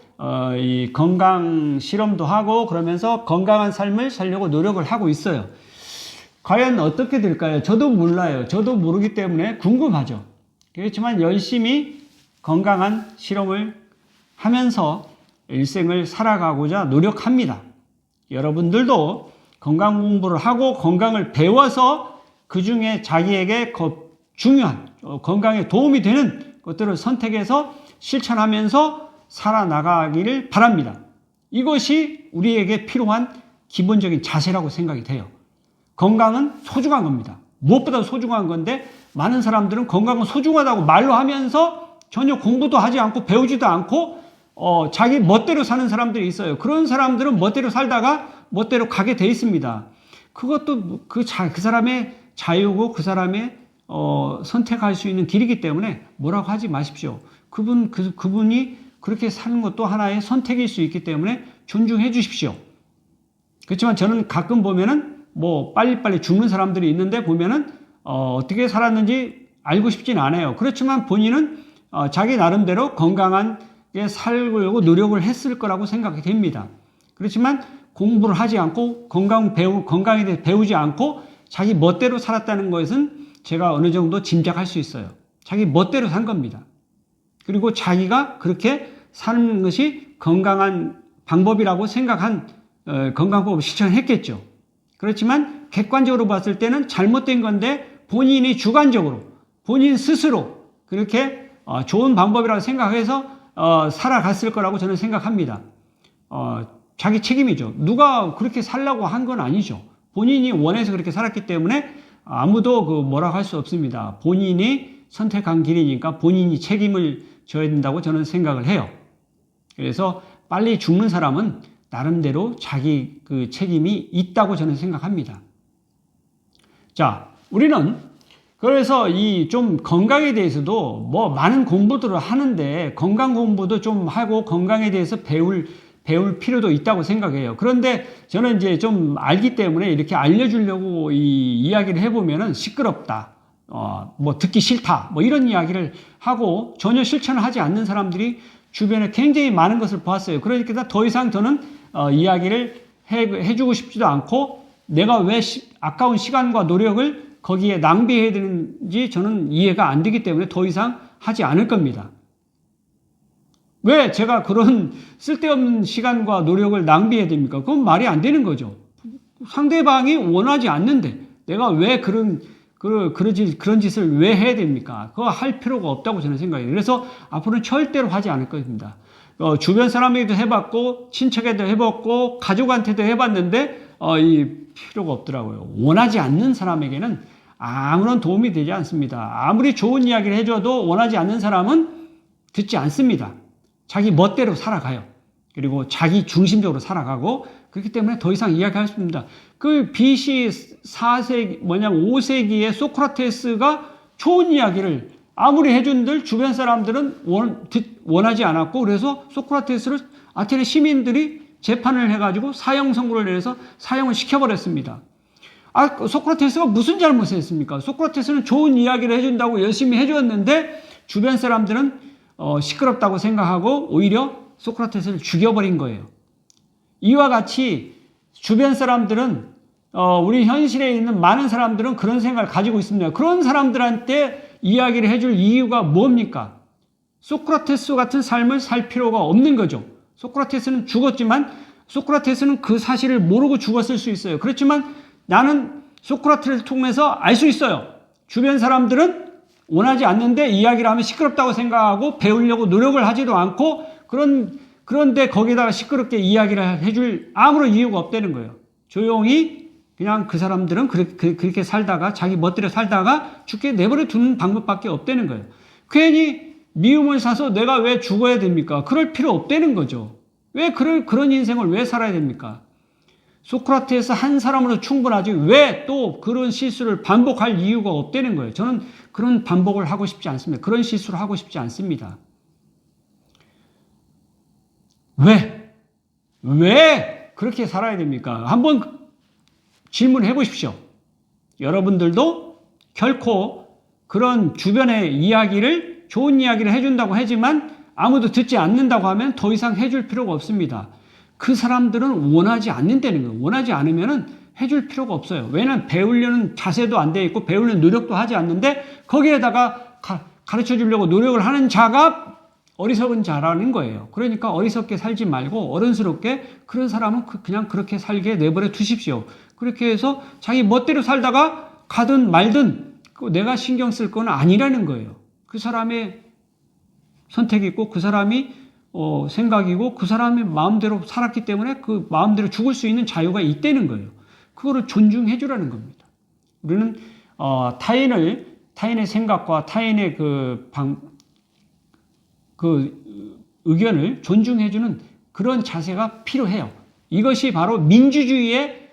이 건강 실험도 하고 그러면서 건강한 삶을 살려고 노력을 하고 있어요. 과연 어떻게 될까요? 저도 몰라요. 저도 모르기 때문에 궁금하죠. 그렇지만 열심히 건강한 실험을 하면서 일생을 살아가고자 노력합니다. 여러분들도 건강 공부를 하고 건강을 배워서 그 중에 자기에게 중요한 건강에 도움이 되는 것들을 선택해서 실천하면서 살아나가기를 바랍니다. 이것이 우리에게 필요한 기본적인 자세라고 생각이 돼요. 건강은 소중한 겁니다. 무엇보다 소중한 건데 많은 사람들은 건강은 소중하다고 말로 하면서 전혀 공부도 하지 않고 배우지도 않고 자기 멋대로 사는 사람들이 있어요. 그런 사람들은 멋대로 살다가 멋대로 가게 돼 있습니다. 그것도 그 사람의 자유고 그 사람의 선택할 수 있는 길이기 때문에 뭐라고 하지 마십시오. 그분이 그렇게 사는 것도 하나의 선택일 수 있기 때문에 존중해 주십시오. 그렇지만 저는 가끔 보면은 뭐 빨리빨리 죽는 사람들이 있는데 보면은 어떻게 살았는지 알고 싶진 않아요. 그렇지만 본인은 자기 나름대로 건강하게 살려고 노력을 했을 거라고 생각이 됩니다. 그렇지만 공부를 하지 않고 건강에 대해 배우지 않고 자기 멋대로 살았다는 것은 제가 어느 정도 짐작할 수 있어요. 자기 멋대로 산 겁니다. 그리고 자기가 그렇게 사는 것이 건강한 방법이라고 생각한 건강법을 실천했겠죠. 그렇지만 객관적으로 봤을 때는 잘못된 건데 본인이 주관적으로 본인 스스로 그렇게 좋은 방법이라고 생각해서 살아갔을 거라고 저는 생각합니다. 자기 책임이죠. 누가 그렇게 살라고 한 건 아니죠. 본인이 원해서 그렇게 살았기 때문에 아무도 뭐라고 할 수 없습니다. 본인이 선택한 길이니까 본인이 책임을 져야 된다고 저는 생각을 해요. 그래서 빨리 죽는 사람은 나름대로 자기 그 책임이 있다고 저는 생각합니다. 자, 우리는 그래서 이 좀 건강에 대해서도 뭐 많은 공부들을 하는데 건강 공부도 좀 하고 건강에 대해서 배울 필요도 있다고 생각해요. 그런데 저는 이제 좀 알기 때문에 이렇게 알려주려고 이 이야기를 해보면은 시끄럽다, 뭐 듣기 싫다, 뭐 이런 이야기를 하고 전혀 실천을 하지 않는 사람들이 주변에 굉장히 많은 것을 보았어요. 그러니까 더 이상 저는 이야기를 해주고 싶지도 않고 내가 왜 아까운 시간과 노력을 거기에 낭비해야 되는지 저는 이해가 안 되기 때문에 더 이상 하지 않을 겁니다. 왜 제가 그런 쓸데없는 시간과 노력을 낭비해야 됩니까? 그건 말이 안 되는 거죠. 상대방이 원하지 않는데 내가 왜 그런 짓을 왜 해야 됩니까? 그거 할 필요가 없다고 저는 생각해요. 그래서 앞으로는 절대로 하지 않을 겁니다. 주변 사람에게도 해봤고, 친척에도 해봤고, 가족한테도 해봤는데, 이 필요가 없더라고요. 원하지 않는 사람에게는 아무런 도움이 되지 않습니다. 아무리 좋은 이야기를 해줘도 원하지 않는 사람은 듣지 않습니다. 자기 멋대로 살아가요. 그리고 자기 중심적으로 살아가고, 그렇기 때문에 더 이상 이야기할 수 없습니다. 그 BC 5세기에 소크라테스가 좋은 이야기를 아무리 해준들 주변 사람들은 원하지 않았고, 그래서 소크라테스를 아테네 시민들이 재판을 해가지고 사형 선고를 내려서 사형을 시켜버렸습니다. 소크라테스가 무슨 잘못을 했습니까? 소크라테스는 좋은 이야기를 해준다고 열심히 해줬는데 주변 사람들은 시끄럽다고 생각하고 오히려 소크라테스를 죽여버린 거예요. 이와 같이 주변 사람들은 우리 현실에 있는 많은 사람들은 그런 생각을 가지고 있습니다. 그런 사람들한테 이야기를 해줄 이유가 뭡니까? 소크라테스 같은 삶을 살 필요가 없는 거죠. 소크라테스는 죽었지만 소크라테스는 그 사실을 모르고 죽었을 수 있어요. 그렇지만 나는 소크라테스를 통해서 알 수 있어요. 주변 사람들은 원하지 않는데 이야기를 하면 시끄럽다고 생각하고 배우려고 노력을 하지도 않고 그런데 거기다가 시끄럽게 이야기를 해줄 아무런 이유가 없다는 거예요. 조용히 그냥 그 사람들은 그렇게 살다가 자기 멋대로 살다가 죽게 내버려 두는 방법밖에 없다는 거예요. 괜히 미움을 사서 내가 왜 죽어야 됩니까? 그럴 필요 없다는 거죠. 왜 그런 인생을 왜 살아야 됩니까? 소크라테스 한 사람으로 충분하지 왜 또 그런 실수를 반복할 이유가 없다는 거예요. 저는 그런 반복을 하고 싶지 않습니다. 그런 실수를 하고 싶지 않습니다. 왜 그렇게 살아야 됩니까? 한번 질문해 보십시오. 여러분들도 결코 그런 주변의 이야기를 좋은 이야기를 해준다고 하지만 아무도 듣지 않는다고 하면 더 이상 해줄 필요가 없습니다. 그 사람들은 원하지 않는다는 거예요. 원하지 않으면 해줄 필요가 없어요. 왜냐하면 배우려는 자세도 안 돼 있고 배우려는 노력도 하지 않는데 거기에다가 가르쳐 주려고 노력을 하는 자가 어리석은 자라는 거예요. 그러니까 어리석게 살지 말고 어른스럽게 그런 사람은 그냥 그렇게 살게 내버려 두십시오. 그렇게 해서 자기 멋대로 살다가 가든 말든 내가 신경 쓸 건 아니라는 거예요. 그 사람의 선택이 있고 그 사람이 생각이고 그 사람이 마음대로 살았기 때문에 그 마음대로 죽을 수 있는 자유가 있다는 거예요. 그거를 존중해 주라는 겁니다. 우리는 타인의 생각과 타인의 그 의견을 존중해 주는 그런 자세가 필요해요. 이것이 바로 민주주의의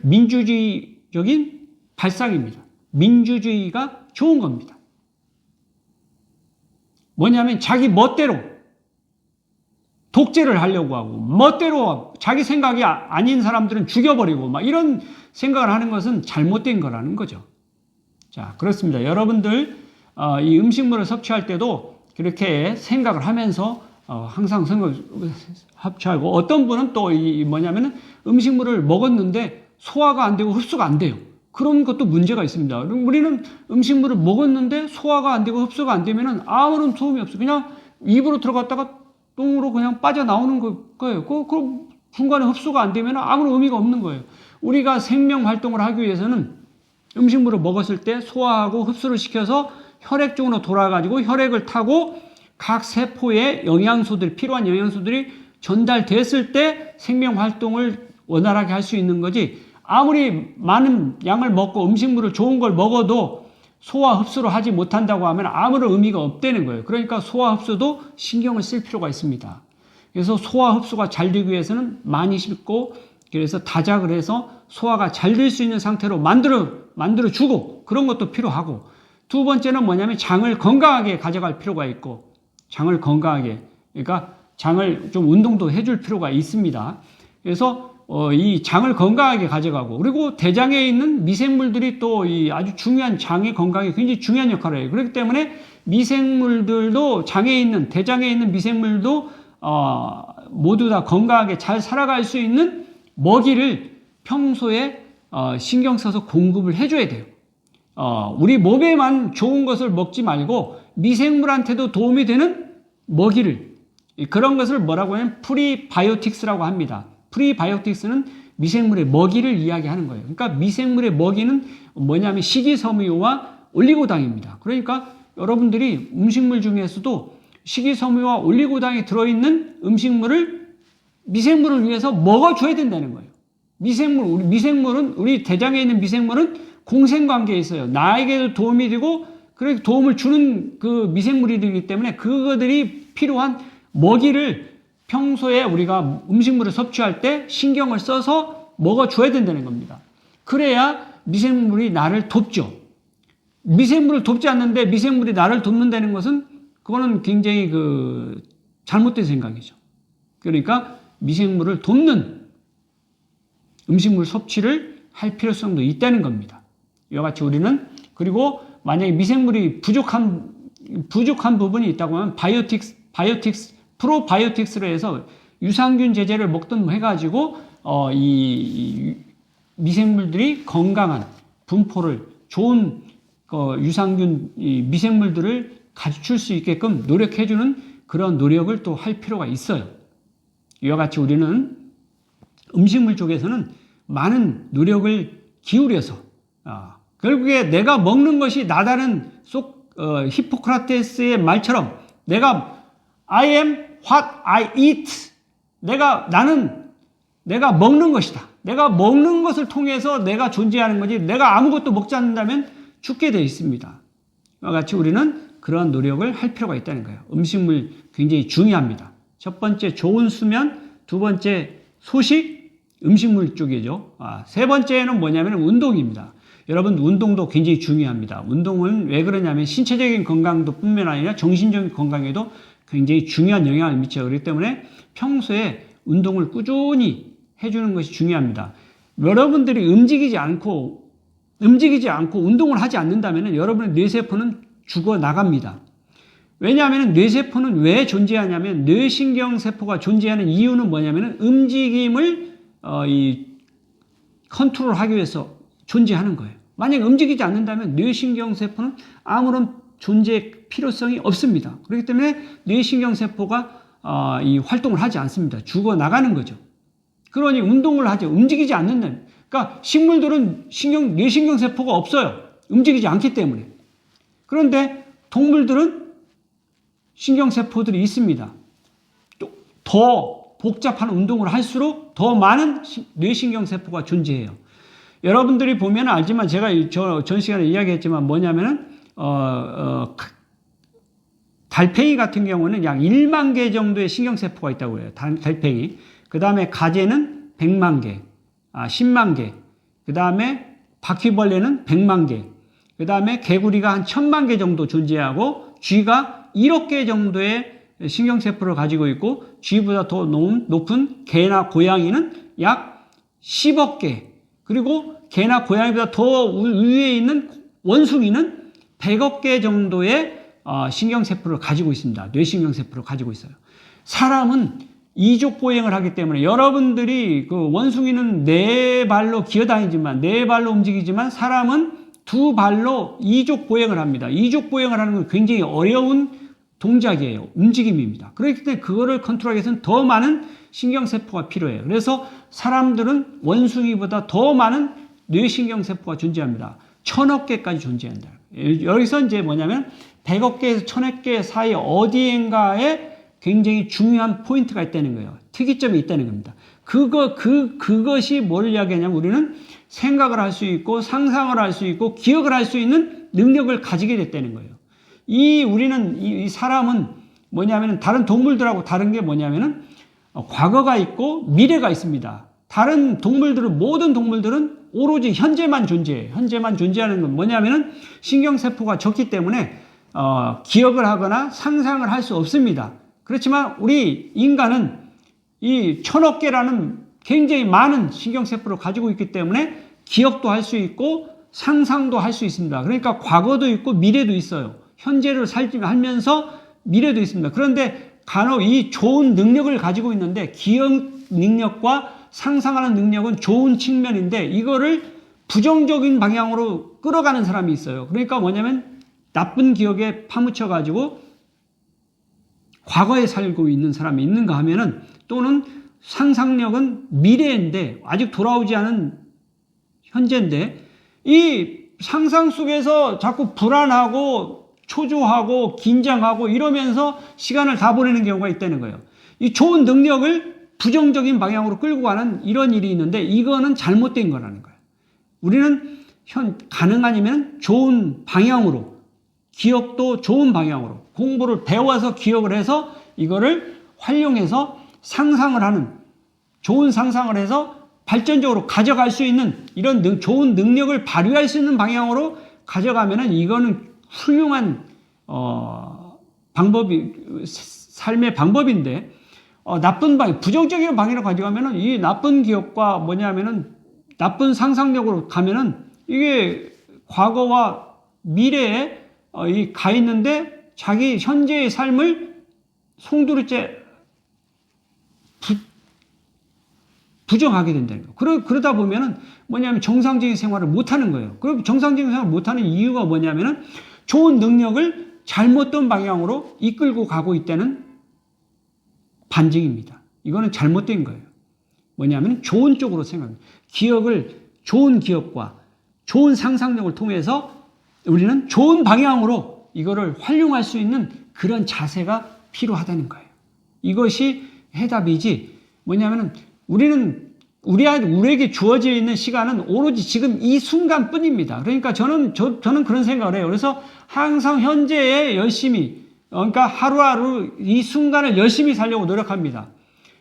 민주주의적인 발상입니다. 민주주의가 좋은 겁니다. 뭐냐면 자기 멋대로 독재를 하려고 하고 멋대로 자기 생각이 아닌 사람들은 죽여버리고 막 이런 생각을 하는 것은 잘못된 거라는 거죠. 자, 그렇습니다. 여러분들 이 음식물을 섭취할 때도 그렇게 생각을 하면서 항상 섭취하고 어떤 분은 또 뭐냐면은 음식물을 먹었는데 소화가 안 되고 흡수가 안 돼요. 그런 것도 문제가 있습니다. 우리는 음식물을 먹었는데 소화가 안 되고 흡수가 안 되면은 아무런 소음이 없어. 그냥 입으로 들어갔다가 똥으로 그냥 빠져나오는 거예요. 그럼 중간에 흡수가 안 되면 아무런 의미가 없는 거예요. 우리가 생명 활동을 하기 위해서는 음식물을 먹었을 때 소화하고 흡수를 시켜서 혈액 쪽으로 돌아가지고 혈액을 타고 각 세포에 영양소들, 필요한 영양소들이 전달됐을 때 생명 활동을 원활하게 할 수 있는 거지, 아무리 많은 양을 먹고 음식물을 좋은 걸 먹어도 소화 흡수를 하지 못한다고 하면 아무런 의미가 없다는 거예요. 그러니까 소화 흡수도 신경을 쓸 필요가 있습니다. 그래서 소화 흡수가 잘 되기 위해서는 많이 씹고, 그래서 다작을 해서 소화가 잘 될 수 있는 상태로 만들어 주고, 그런 것도 필요하고, 두 번째는 뭐냐면 장을 건강하게 가져갈 필요가 있고, 장을 건강하게, 그러니까 장을 좀 운동도 해줄 필요가 있습니다. 그래서 이 장을 건강하게 가져가고, 그리고 대장에 있는 미생물들이 또 이 아주 중요한 장의 건강에 굉장히 중요한 역할을 해요. 그렇기 때문에 미생물들도 대장에 있는 미생물도 모두 다 건강하게 잘 살아갈 수 있는 먹이를 평소에 신경 써서 공급을 해줘야 돼요. 우리 몸에만 좋은 것을 먹지 말고 미생물한테도 도움이 되는 먹이를, 그런 것을 뭐라고 하냐면 프리바이오틱스라고 합니다. 프리바이오틱스는 미생물의 먹이를 이야기하는 거예요. 그러니까 미생물의 먹이는 뭐냐면 식이섬유와 올리고당입니다. 그러니까 여러분들이 음식물 중에서도 식이섬유와 올리고당이 들어있는 미생물을 위해서 먹어줘야 된다는 거예요. 우리 대장에 있는 미생물은 공생관계에 있어요. 나에게도 도움이 되고, 그렇게 도움을 주는 그 미생물이기 때문에 그거들이 필요한 먹이를 평소에 우리가 음식물을 섭취할 때 신경을 써서 먹어줘야 된다는 겁니다. 그래야 미생물이 나를 돕죠. 미생물을 돕지 않는데 미생물이 나를 돕는다는 것은 그거는 굉장히 잘못된 생각이죠. 그러니까 미생물을 돕는 음식물 섭취를 할 필요성도 있다는 겁니다. 이와 같이 우리는, 그리고 만약에 미생물이 부족한 부분이 있다고 하면 프로바이오틱스로 해서 유산균 제제를 먹든 해가지고 이 미생물들이 건강한 분포를, 좋은 유산균 미생물들을 갖출 수 있게끔 노력해주는 그런 노력을 또 할 필요가 있어요. 이와 같이 우리는 음식물 쪽에서는 많은 노력을 기울여서 결국에 내가 먹는 것이 나다는 히포크라테스의 말처럼 I am what I eat. 내가 먹는 것이다. 내가 먹는 것을 통해서 내가 존재하는 거지, 내가 아무것도 먹지 않는다면 죽게 되어 있습니다. 이와 같이 우리는 그러한 노력을 할 필요가 있다는 거예요. 음식물 굉장히 중요합니다. 첫 번째 좋은 수면, 두 번째 소식, 음식물 쪽이죠. 세 번째는 뭐냐면 운동입니다. 여러분, 운동도 굉장히 중요합니다. 운동은 왜 그러냐면 신체적인 건강도 뿐만 아니라 정신적인 건강에도 굉장히 중요한 영향을 미쳐요. 그렇기 때문에 평소에 운동을 꾸준히 해주는 것이 중요합니다. 여러분들이 움직이지 않고 운동을 하지 않는다면 여러분의 뇌세포는 죽어 나갑니다. 왜냐하면 뇌세포는 왜 존재하냐면, 뇌신경세포가 존재하는 이유는 뭐냐면 움직임을 컨트롤하기 위해서 존재하는 거예요. 만약 움직이지 않는다면 뇌신경세포는 아무런 존재 필요성이 없습니다. 그렇기 때문에 뇌신경세포가 활동을 하지 않습니다. 죽어 나가는 거죠. 그러니 운동을 하죠. 움직이지 않는다면. 그러니까 식물들은 뇌신경세포가 없어요. 움직이지 않기 때문에. 그런데 동물들은 신경세포들이 있습니다. 더 복잡한 운동을 할수록 더 많은 뇌신경세포가 존재해요. 여러분들이 보면 알지만, 제가 전 시간에 이야기했지만 뭐냐면은 달팽이 같은 경우는 약 1만 개 정도의 신경세포가 있다고 해요. 달팽이. 그 다음에 가재는 100만 개. 10만 개, 그 다음에 바퀴벌레는 100만 개, 그 다음에 개구리가 한 1000만 개 정도 존재하고 쥐가 1억 개 정도의 신경세포를 가지고 있고 쥐보다 더 높은 개나 고양이는 약 10억 개, 그리고 개나 고양이보다 더 위에 있는 원숭이는 100억 개 정도의 신경세포를 가지고 있습니다. 뇌신경세포를 가지고 있어요. 사람은 이족보행을 하기 때문에 여러분들이 그 원숭이는 네 발로 기어다니지만 네 발로 움직이지만 사람은 두 발로 이족보행을 합니다. 이족보행을 하는 건 굉장히 어려운 동작이에요. 움직임입니다. 그렇기 때문에 그거를 컨트롤하기 위해서는 더 많은 신경세포가 필요해요. 그래서 사람들은 원숭이보다 더 많은 뇌신경세포가 존재합니다. 1000억 개까지 존재한다. 여기서 이제 뭐냐면 100억 개에서 1000억 개 사이 어디엔가에 굉장히 중요한 포인트가 있다는 거예요. 특이점이 있다는 겁니다. 그것이 뭘 이야기하냐면 우리는 생각을 할 수 있고 상상을 할 수 있고 기억을 할 수 있는 능력을 가지게 됐다는 거예요. 이 사람은 뭐냐면 다른 동물들하고 다른 게 뭐냐면은 과거가 있고 미래가 있습니다. 다른 동물들은 모든 동물들은 오로지 현재만 존재해요. 현재만 존재하는 건 뭐냐면은 신경세포가 적기 때문에 기억을 하거나 상상을 할 수 없습니다. 그렇지만 우리 인간은 이 1000억 개라는 굉장히 많은 신경세포를 가지고 있기 때문에 기억도 할 수 있고 상상도 할 수 있습니다. 그러니까 과거도 있고 미래도 있어요. 현재를 살면서 미래도 있습니다. 그런데 간혹 이 좋은 능력을 가지고 있는데 기억 능력과 상상하는 능력은 좋은 측면인데 이거를 부정적인 방향으로 끌어가는 사람이 있어요. 그러니까 뭐냐면 나쁜 기억에 파묻혀 가지고 과거에 살고 있는 사람이 있는가 하면은 또는 상상력은 미래인데 아직 돌아오지 않은 현재인데 이 상상 속에서 자꾸 불안하고 초조하고 긴장하고 이러면서 시간을 다 보내는 경우가 있다는 거예요. 이 좋은 능력을 부정적인 방향으로 끌고 가는 이런 일이 있는데 이거는 잘못된 거라는 거예요. 우리는 가능하면 좋은 방향으로 기억도 좋은 방향으로 공부를 배워서 기억을 해서 이거를 활용해서 상상을 하는 좋은 상상을 해서 발전적으로 가져갈 수 있는 이런 좋은 능력을 발휘할 수 있는 방향으로 가져가면은 이거는 훌륭한 삶의 방법인데 나쁜 부정적인 방향으로 가져가면은 이 나쁜 기억과 뭐냐면은 나쁜 상상력으로 가면은 이게 과거와 미래에 가 있는데 자기 현재의 삶을 송두리째 부정하게 된다는 거예요. 그러다 보면은 뭐냐면 정상적인 생활을 못하는 거예요. 그럼 정상적인 생활을 못하는 이유가 뭐냐면은 좋은 능력을 잘못된 방향으로 이끌고 가고 있다는 반증입니다. 이거는 잘못된 거예요. 뭐냐면 좋은 쪽으로 생각합니다. 좋은 기억과 좋은 상상력을 통해서 우리는 좋은 방향으로 이거를 활용할 수 있는 그런 자세가 필요하다는 거예요. 이것이 해답이지 뭐냐면은 우리에게 주어져 있는 시간은 오로지 지금 이 순간뿐입니다. 그러니까 저는 그런 생각을 해요. 그래서 항상 현재에 열심히 그러니까 하루하루 이 순간을 열심히 살려고 노력합니다.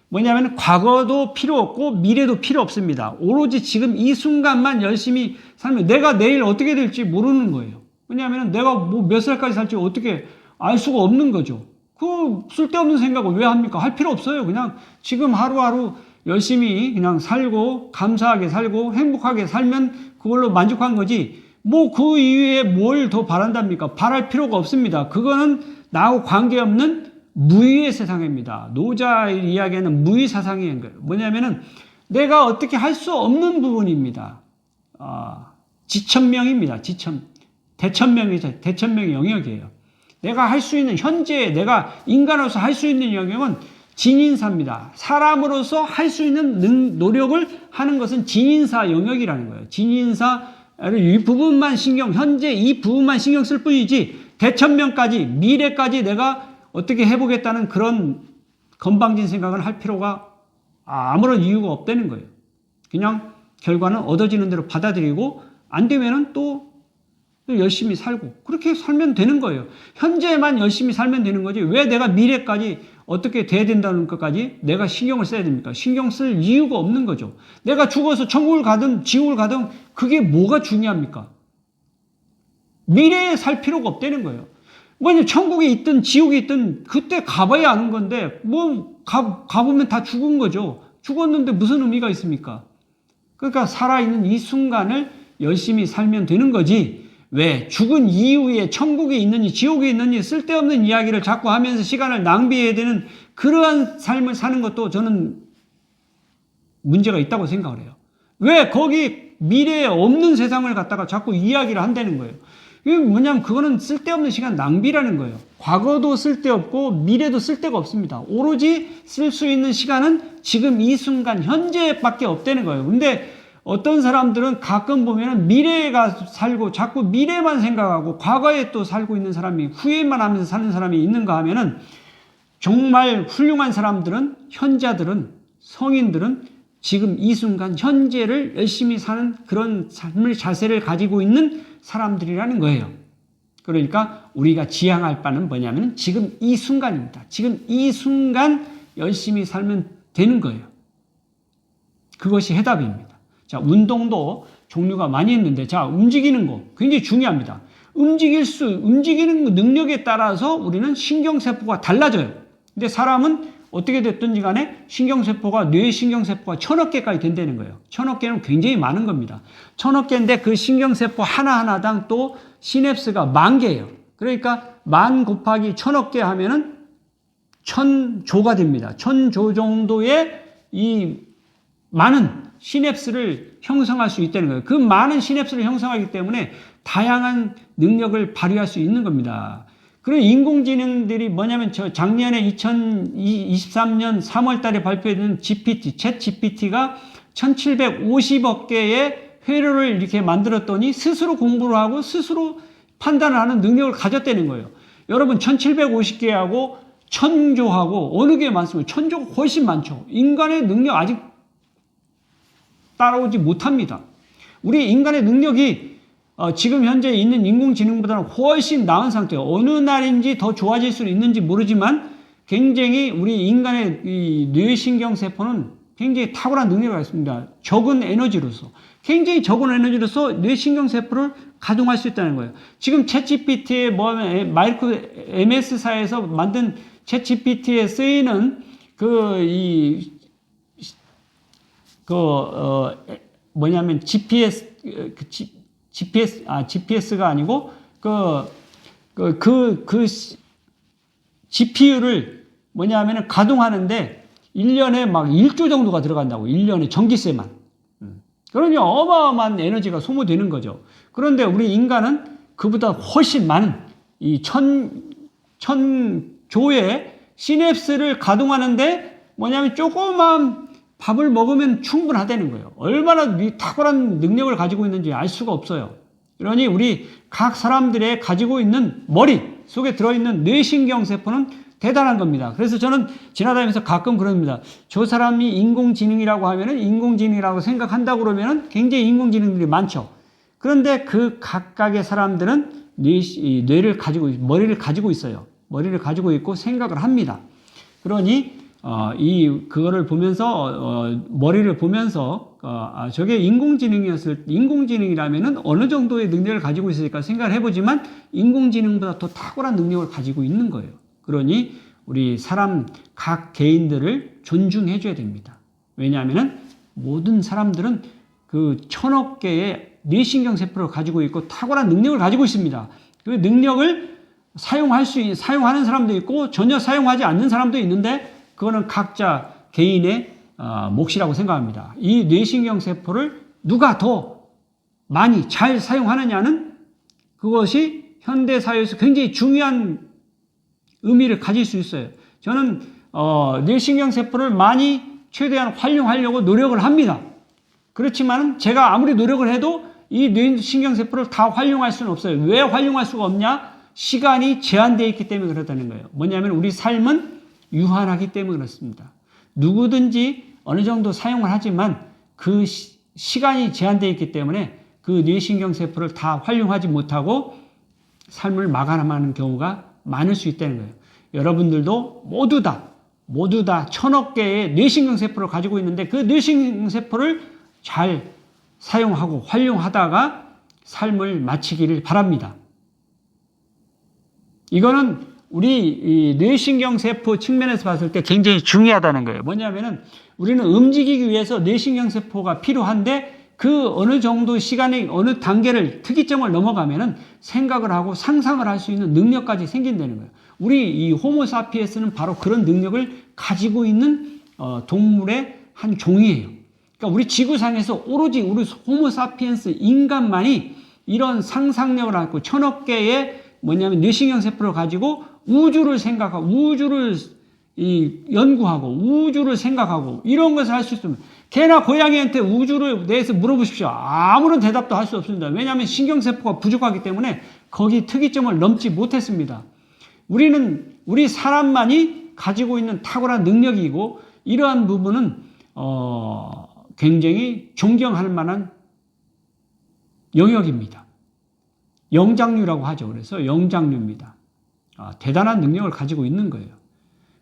뭐냐면 과거도 필요 없고 미래도 필요 없습니다. 오로지 지금 이 순간만 열심히 살면 내가 내일 어떻게 될지 모르는 거예요. 왜냐하면 내가 뭐 몇 살까지 살지 어떻게 알 수가 없는 거죠. 그 쓸데없는 생각을 왜 합니까? 할 필요 없어요. 그냥 지금 하루하루 열심히 그냥 살고 감사하게 살고 행복하게 살면 그걸로 만족한 거지 뭐 그 이후에 뭘 더 바란답니까? 바랄 필요가 없습니다. 그거는 나하고 관계없는 무의의 세상입니다. 노자 이야기하는 무의 사상인 거예요. 뭐냐면은 내가 어떻게 할 수 없는 부분입니다. 지천명입니다. 대천명의 영역이에요. 내가 할 수 있는 현재 내가 인간으로서 할 수 있는 영역은 진인사입니다. 사람으로서 할 수 있는 노력을 하는 것은 진인사 영역이라는 거예요. 진인사를 이 부분만 현재 이 부분만 신경 쓸 뿐이지 대천명까지 미래까지 내가 어떻게 해보겠다는 그런 건방진 생각을 할 필요가 아무런 이유가 없다는 거예요. 그냥 결과는 얻어지는 대로 받아들이고 안 되면은 또 열심히 살고 그렇게 살면 되는 거예요. 현재만 열심히 살면 되는 거지 왜 내가 미래까지 어떻게 돼야 된다는 것까지 내가 신경을 써야 됩니까? 신경 쓸 이유가 없는 거죠. 내가 죽어서 천국을 가든 지옥을 가든 그게 뭐가 중요합니까? 미래에 살 필요가 없다는 거예요. 뭐냐, 천국에 있든 지옥에 있든 그때 가봐야 아는 건데 가보면 다 죽은 거죠. 죽었는데 무슨 의미가 있습니까? 그러니까 살아있는 이 순간을 열심히 살면 되는 거지. 왜? 죽은 이후에 천국에 있는지 지옥에 있는지 쓸데없는 이야기를 자꾸 하면서 시간을 낭비해야 되는 그러한 삶을 사는 것도 저는 문제가 있다고 생각을 해요. 왜? 거기 미래에 없는 세상을 갖다가 자꾸 이야기를 한다는 거예요. 이게 뭐냐면 그거는 쓸데없는 시간 낭비라는 거예요. 과거도 쓸데없고 미래도 쓸데가 없습니다. 오로지 쓸 수 있는 시간은 지금 이 순간 현재밖에 없다는 거예요. 근데 어떤 사람들은 가끔 보면 미래가 살고 자꾸 미래만 생각하고 과거에 또 살고 있는 사람이 후회만 하면서 사는 사람이 있는가 하면은 정말 훌륭한 사람들은 현자들은 성인들은 지금 이 순간 현재를 열심히 사는 그런 삶의 자세를 가지고 있는 사람들이라는 거예요. 그러니까 우리가 지향할 바는 뭐냐면 지금 이 순간입니다. 지금 이 순간 열심히 살면 되는 거예요. 그것이 해답입니다. 자, 운동도 종류가 많이 있는데, 자, 움직이는 거 굉장히 중요합니다. 움직이는 능력에 따라서 우리는 신경세포가 달라져요. 근데 사람은 어떻게 됐든지 간에 뇌 신경세포가 1000억 개까지 된다는 거예요. 1000억 개는 굉장히 많은 겁니다. 1000억 개인데 그 신경세포 하나하나당 또 시냅스가 10,000개예요. 그러니까 10,000 곱하기 1000억 개 하면은 1000조가 됩니다. 1000조 정도의 이 많은 시냅스를 형성할 수 있다는 거예요. 그 많은 시냅스를 형성하기 때문에 다양한 능력을 발휘할 수 있는 겁니다. 그런 인공지능들이 뭐냐면 작년에 2023년 3월 달에 발표된 챗 GPT가 1750억 개의 회로를 이렇게 만들었더니 스스로 공부를 하고 스스로 판단을 하는 능력을 가졌다는 거예요. 여러분 1750개하고 1000조하고 어느 게 많습니까? 1000조가 훨씬 많죠. 인간의 능력 아직 따라오지 못합니다. 우리 인간의 능력이 지금 현재 있는 인공지능보다는 훨씬 나은 상태예요. 어느 날인지 더 좋아질 수 있는지 모르지만 굉장히 우리 인간의 이 뇌신경세포는 굉장히 탁월한 능력이 있습니다. 굉장히 적은 에너지로서 뇌신경세포를 가동할 수 있다는 거예요. 지금 챗GPT의 MS사에서 만든 챗GPT에 쓰이는 GPS가 아니고, GPU를 가동하는데 1년에 막 1조 정도가 들어간다고, 1년에 전기세만. 그러니 어마어마한 에너지가 소모되는 거죠. 그런데 우리 인간은 그보다 훨씬 많은 이 1000조의 시냅스를 가동하는데 조그만 밥을 먹으면 충분하다는 거예요. 얼마나 탁월한 능력을 가지고 있는지 알 수가 없어요. 그러니 우리 각 사람들의 가지고 있는 머리 속에 들어있는 뇌신경세포는 대단한 겁니다. 그래서 저는 지나다니면서 가끔 그럽니다. 저 사람이 인공지능이라고 하면은 인공지능이라고 생각한다고 그러면은 굉장히 인공지능들이 많죠. 그런데 그 각각의 사람들은 머리를 가지고 있어요. 머리를 가지고 있고 생각을 합니다. 그러니 그거를 보면서 머리를 보면서 저게 인공지능이라면은 어느 정도의 능력을 가지고 있으니까 생각을 해보지만 인공지능보다 더 탁월한 능력을 가지고 있는 거예요. 그러니 우리 사람 각 개인들을 존중해줘야 됩니다. 왜냐하면은 모든 사람들은 그 1000억 개의 뇌신경세포를 가지고 있고 탁월한 능력을 가지고 있습니다. 그 능력을 사용하는 사람도 있고 전혀 사용하지 않는 사람도 있는데 그거는 각자 개인의 몫이라고 생각합니다. 이 뇌신경세포를 누가 더 많이 잘 사용하느냐는 그것이 현대사회에서 굉장히 중요한 의미를 가질 수 있어요. 저는 뇌신경세포를 많이 최대한 활용하려고 노력을 합니다. 그렇지만 제가 아무리 노력을 해도 이 뇌신경세포를 다 활용할 수는 없어요. 왜 활용할 수가 없냐? 시간이 제한되어 있기 때문에 그렇다는 거예요. 뭐냐면 우리 삶은 유한하기 때문에 그렇습니다. 누구든지 어느 정도 사용을 하지만 그 시간이 제한되어 있기 때문에 그 뇌신경세포를 다 활용하지 못하고 삶을 마감하는 경우가 많을 수 있다는 거예요. 여러분들도 모두 다 모두 다 1000억 개의 뇌신경세포를 가지고 있는데 그 뇌신경세포를 잘 사용하고 활용하다가 삶을 마치기를 바랍니다. 이거는 우리 이 뇌신경세포 측면에서 봤을 때 굉장히 중요하다는 거예요. 뭐냐면은 우리는 움직이기 위해서 뇌신경세포가 필요한데 그 어느 정도 시간에 어느 단계를 특이점을 넘어가면은 생각을 하고 상상을 할 수 있는 능력까지 생긴다는 거예요. 우리 이 호모사피엔스는 바로 그런 능력을 가지고 있는 동물의 한 종이에요. 그러니까 우리 지구상에서 오로지 우리 호모사피엔스 인간만이 이런 상상력을 갖고 1000억 개의 뇌신경세포를 가지고 우주를 생각하고 우주를 연구하고 우주를 생각하고 이런 것을 할 수 있습니다. 개나 고양이한테 우주를 대해서 물어보십시오. 아무런 대답도 할 수 없습니다. 왜냐하면 신경세포가 부족하기 때문에 거기 특이점을 넘지 못했습니다. 우리 사람만이 가지고 있는 탁월한 능력이고 이러한 부분은 굉장히 존경할 만한 영역입니다. 영장류라고 하죠. 그래서 영장류입니다. 대단한 능력을 가지고 있는 거예요.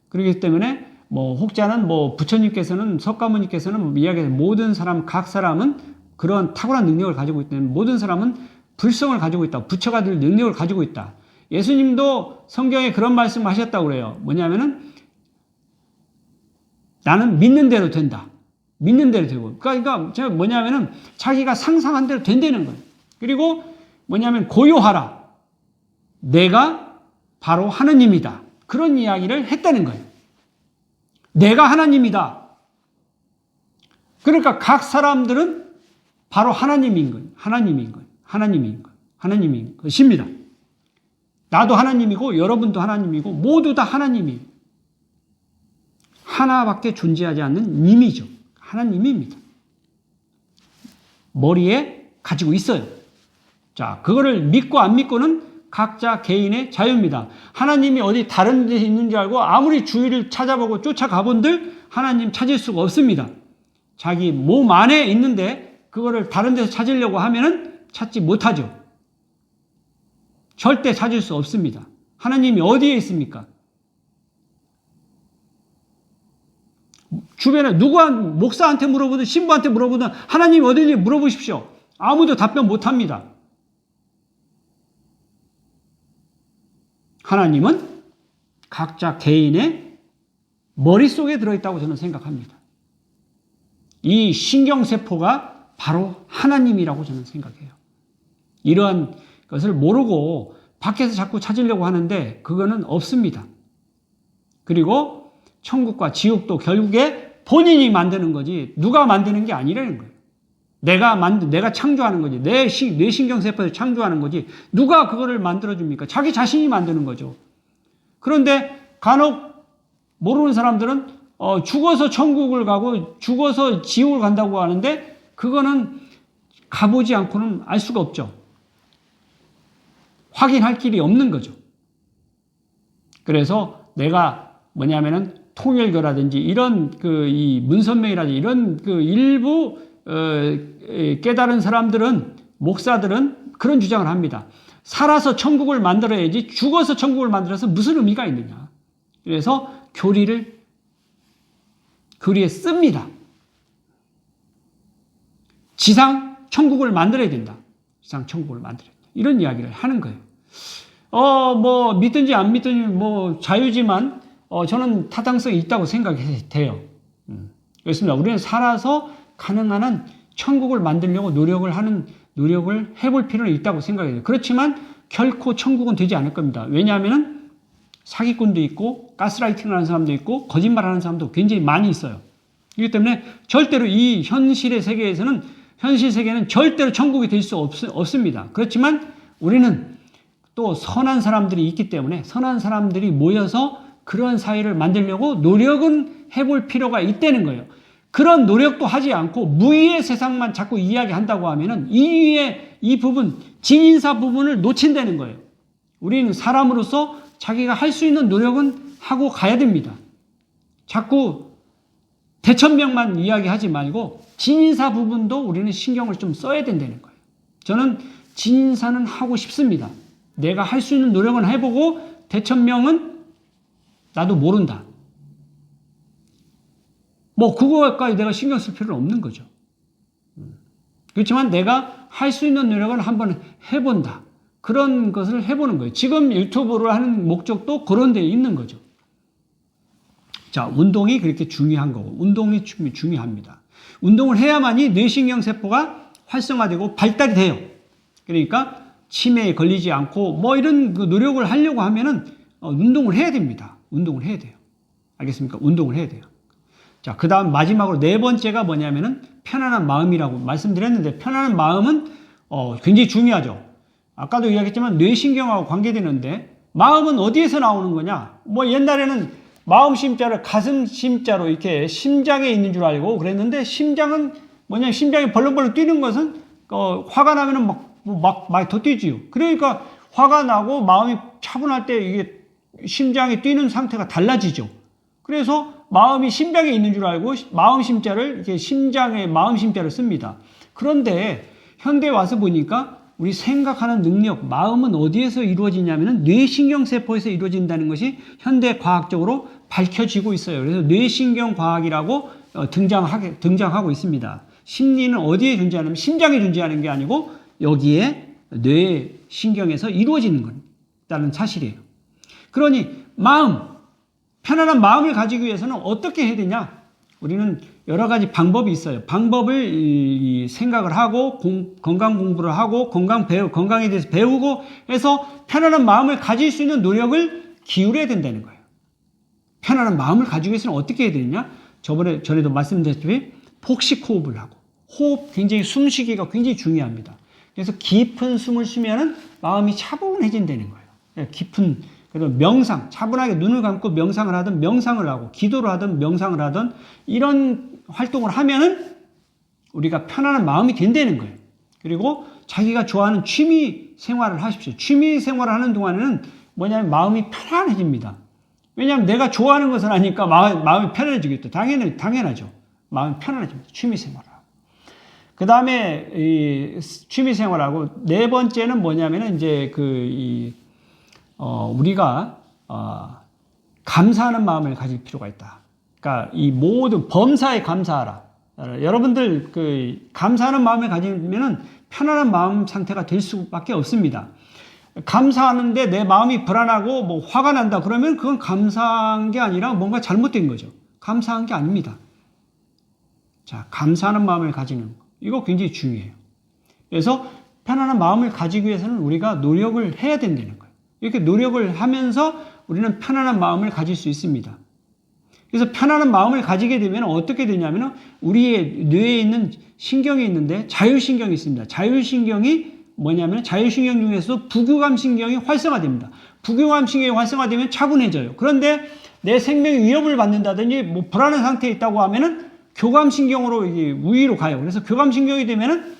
그렇기 때문에 혹자는 부처님께서는 석가모니께서는 이야기해서 모든 사람 각 사람은 그런 탁월한 능력을 가지고 있다면 모든 사람은 불성을 가지고 있다. 부처가 될 능력을 가지고 있다. 예수님도 성경에 그런 말씀을 하셨다고 그래요. 뭐냐면은 나는 믿는 대로 된다. 믿는 대로 되고. 그러니까 뭐냐면은 자기가 상상한 대로 된다는 거예요. 그리고 뭐냐면 고요하라. 내가 바로 하느님이다. 그런 이야기를 했다는 거예요. 내가 하나님이다. 그러니까 각 사람들은 바로 하나님인 거예요. 하나님인 것입니다. 나도 하나님이고 여러분도 하나님이고 모두 다 하나님이에요. 하나밖에 존재하지 않는 님이죠. 하나님입니다. 머리에 가지고 있어요. 자, 그거를 믿고 안 믿고는 각자 개인의 자유입니다. 하나님이 어디 다른 데 있는 줄 알고 아무리 주위를 찾아보고 쫓아가본들 하나님 찾을 수가 없습니다. 자기 몸 안에 있는데 그거를 다른 데서 찾으려고 하면은 찾지 못하죠. 절대 찾을 수 없습니다. 하나님이 어디에 있습니까? 주변에 목사한테 물어보든 신부한테 물어보든 하나님이 어디인지 물어보십시오. 아무도 답변 못합니다. 하나님은 각자 개인의 머릿속에 들어있다고 저는 생각합니다. 이 신경세포가 바로 하나님이라고 저는 생각해요. 이러한 것을 모르고 밖에서 자꾸 찾으려고 하는데 그거는 없습니다. 그리고 천국과 지옥도 결국에 본인이 만드는 거지 누가 만드는 게 아니라는 거예요. 내가 창조하는 거지. 내 신경세포에서 창조하는 거지. 누가 그거를 만들어줍니까? 자기 자신이 만드는 거죠. 그런데 간혹 모르는 사람들은 죽어서 천국을 가고 죽어서 지옥을 간다고 하는데 그거는 가보지 않고는 알 수가 없죠. 확인할 길이 없는 거죠. 그래서 내가 통일교라든지 이런 이 문선명이라든지 이런 일부 깨달은 사람들은 목사들은 그런 주장을 합니다. 살아서 천국을 만들어야지 죽어서 천국을 만들어서 무슨 의미가 있느냐. 그래서 교리에 씁니다. 지상 천국을 만들어야 된다. 지상 천국을 만들어야 된다. 이런 이야기를 하는 거예요. 믿든지 안 믿든지 자유지만 저는 타당성이 있다고 생각이 돼요. 그렇습니다. 우리는 살아서 가능한 한 천국을 만들려고 노력을 해볼 필요는 있다고 생각해요. 그렇지만 결코 천국은 되지 않을 겁니다. 왜냐하면 사기꾼도 있고 가스라이팅을 하는 사람도 있고 거짓말하는 사람도 굉장히 많이 있어요. 그렇기 때문에 절대로 이 현실 세계는 절대로 천국이 될 수 없습니다. 그렇지만 우리는 또 선한 사람들이 있기 때문에 선한 사람들이 모여서 그런 사회를 만들려고 노력은 해볼 필요가 있다는 거예요. 그런 노력도 하지 않고 무의의 세상만 자꾸 이야기한다고 하면은 이 부분, 진인사 부분을 놓친다는 거예요. 우리는 사람으로서 자기가 할 수 있는 노력은 하고 가야 됩니다. 자꾸 대천명만 이야기하지 말고 진인사 부분도 우리는 신경을 좀 써야 된다는 거예요. 저는 진인사는 하고 싶습니다. 내가 할 수 있는 노력은 해보고 대천명은 나도 모른다. 뭐 그거까지 내가 신경 쓸 필요는 없는 거죠. 그렇지만 내가 할 수 있는 노력을 한번 해본다. 그런 것을 해보는 거예요. 지금 유튜브를 하는 목적도 그런 데 있는 거죠. 자, 운동이 그렇게 중요한 거고, 운동이 중요합니다. 운동을 해야만이 뇌신경 세포가 활성화되고 발달이 돼요. 그러니까 치매에 걸리지 않고 뭐 이런 그 노력을 하려고 하면은 운동을 해야 됩니다. 운동을 해야 돼요. 알겠습니까? 운동을 해야 돼요. 자, 그 다음 마지막으로 네 번째가 뭐냐면은 편안한 마음이라고 말씀드렸는데, 편안한 마음은 굉장히 중요하죠. 아까도 이야기했지만 뇌신경하고 관계되는데, 마음은 어디에서 나오는 거냐? 뭐 옛날에는 마음 심자를 가슴 심자로 이렇게 심장에 있는 줄 알고 그랬는데, 심장은 뭐냐? 심장이 벌렁벌렁 뛰는 것은 화가 나면은 막 더 뛰지요. 그러니까 화가 나고 마음이 차분할 때 이게 심장이 뛰는 상태가 달라지죠. 그래서 마음이 심장에 있는 줄 알고 마음 심자를 이렇게 심장에 마음 심자를 씁니다. 그런데 현대에 와서 보니까 우리 생각하는 능력, 마음은 어디에서 이루어지냐면은 뇌신경 세포에서 이루어진다는 것이 현대 과학적으로 밝혀지고 있어요. 그래서 뇌신경 과학이라고 등장하고 있습니다. 심리는 어디에 존재하냐면 심장에 존재하는 게 아니고 여기에 뇌신경에서 이루어지는 거다는 사실이에요. 그러니 편안한 마음을 가지기 위해서는 어떻게 해야 되냐? 우리는 여러 가지 방법이 있어요. 방법을 생각을 하고 건강 공부를 하고 건강에 대해서 배우고 해서 편안한 마음을 가질 수 있는 노력을 기울여야 된다는 거예요. 편안한 마음을 가지기 위해서는 어떻게 해야 되느냐? 전에도 말씀드렸듯이 폭식 호흡을 하고, 호흡 굉장히 숨쉬기가 굉장히 중요합니다. 그래서 깊은 숨을 쉬면은 마음이 차분해진다는 거예요. 그래서 명상, 차분하게 눈을 감고 명상을 하든 명상을 하고 기도를 하든 명상을 하든 이런 활동을 하면은 우리가 편안한 마음이 된다는 거예요. 그리고 자기가 좋아하는 취미 생활을 하십시오. 취미 생활을 하는 동안에는 뭐냐면 마음이 편안해집니다. 왜냐하면 내가 좋아하는 것을 하니까 마음이 편안해지겠죠. 당연하죠. 마음이 편안해집니다. 취미 생활을 하고. 그 다음에 이 취미 생활하고 네 번째는 뭐냐면은 이제 우리가 감사하는 마음을 가질 필요가 있다. 그러니까 이 모든 범사에 감사하라. 여러분들 감사하는 마음을 가지면은 편안한 마음 상태가 될 수밖에 없습니다. 감사하는데 내 마음이 불안하고 뭐 화가 난다 그러면 그건 감사한 게 아니라 뭔가 잘못된 거죠. 감사한 게 아닙니다. 자, 감사하는 마음을 가지는 거. 이거 굉장히 중요해요. 그래서 편안한 마음을 가지기 위해서는 우리가 노력을 해야 된다는 거예요. 이렇게 노력을 하면서 우리는 편안한 마음을 가질 수 있습니다. 그래서 편안한 마음을 가지게 되면 어떻게 되냐면 우리의 뇌에 있는 신경이 있는데 자율신경이 있습니다. 자율신경이 뭐냐면 자율신경 중에서도 부교감신경이 활성화됩니다. 부교감신경이 활성화되면 차분해져요. 그런데 내 생명에 위협을 받는다든지 뭐 불안한 상태에 있다고 하면은 교감신경으로 이게 우위로 가요. 그래서 교감신경이 되면은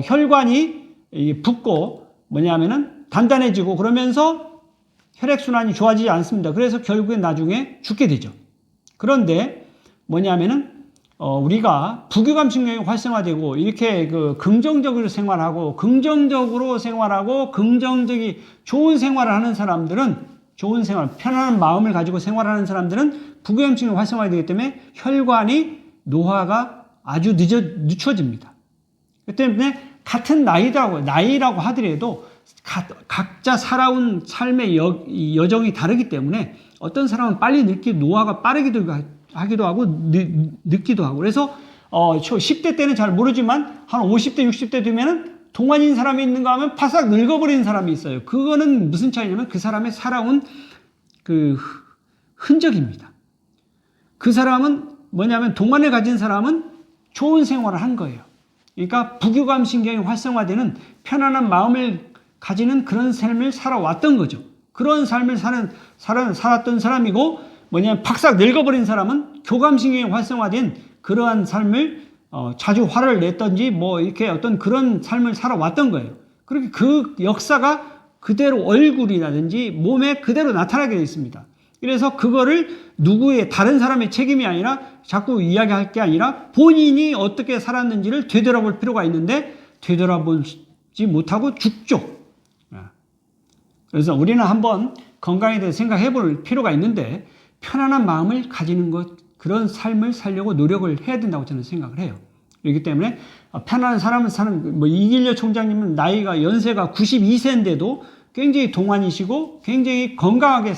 혈관이 붓고 뭐냐면은 단단해지고 그러면서 혈액순환이 좋아지지 않습니다. 그래서 결국엔 나중에 죽게 되죠. 그런데 뭐냐면은 우리가 부교감신경이 활성화되고 이렇게 긍정적으로 생활하고 좋은 생활을 하는 사람들은 편안한 마음을 가지고 생활하는 사람들은 부교감신경이 활성화되기 때문에 혈관이 노화가 아주 늦춰집니다. 그 때문에 같은 나이라고 하더라도 각자 살아온 삶의 여정이 다르기 때문에 어떤 사람은 빨리 노화가 빠르기도 하기도 하고 늦기도 하고 그래서 10대 때는 잘 모르지만 한 50대 60대 되면은 동안인 사람이 있는가 하면 바싹 늙어버리는 사람이 있어요. 그거는 무슨 차이냐면 그 사람의 살아온 흔적입니다. 그 사람은 뭐냐면 동안을 가진 사람은 좋은 생활을 한 거예요. 그러니까 부교감신경이 활성화되는 편안한 마음을 가지는 그런 삶을 살아왔던 거죠. 그런 삶을 살았던 사람이고 뭐냐면 박삭 늙어버린 사람은 교감신경이 활성화된 그러한 삶을 자주 화를 냈던지 뭐 이렇게 어떤 그런 삶을 살아왔던 거예요. 그렇게 그 역사가 그대로 얼굴이라든지 몸에 그대로 나타나게 되어 있습니다. 그래서 그거를 다른 사람의 책임이 아니라 자꾸 이야기할 게 아니라 본인이 어떻게 살았는지를 되돌아볼 필요가 있는데 되돌아보지 못하고 죽죠. 그래서 우리는 한번 건강에 대해서 생각해 볼 필요가 있는데 편안한 마음을 가지는 것 그런 삶을 살려고 노력을 해야 된다고 저는 생각을 해요. 그렇기 때문에 편안한 사람을 사는, 이길려 총장님은 나이가 연세가 92세인데도 굉장히 동안이시고 굉장히 건강하게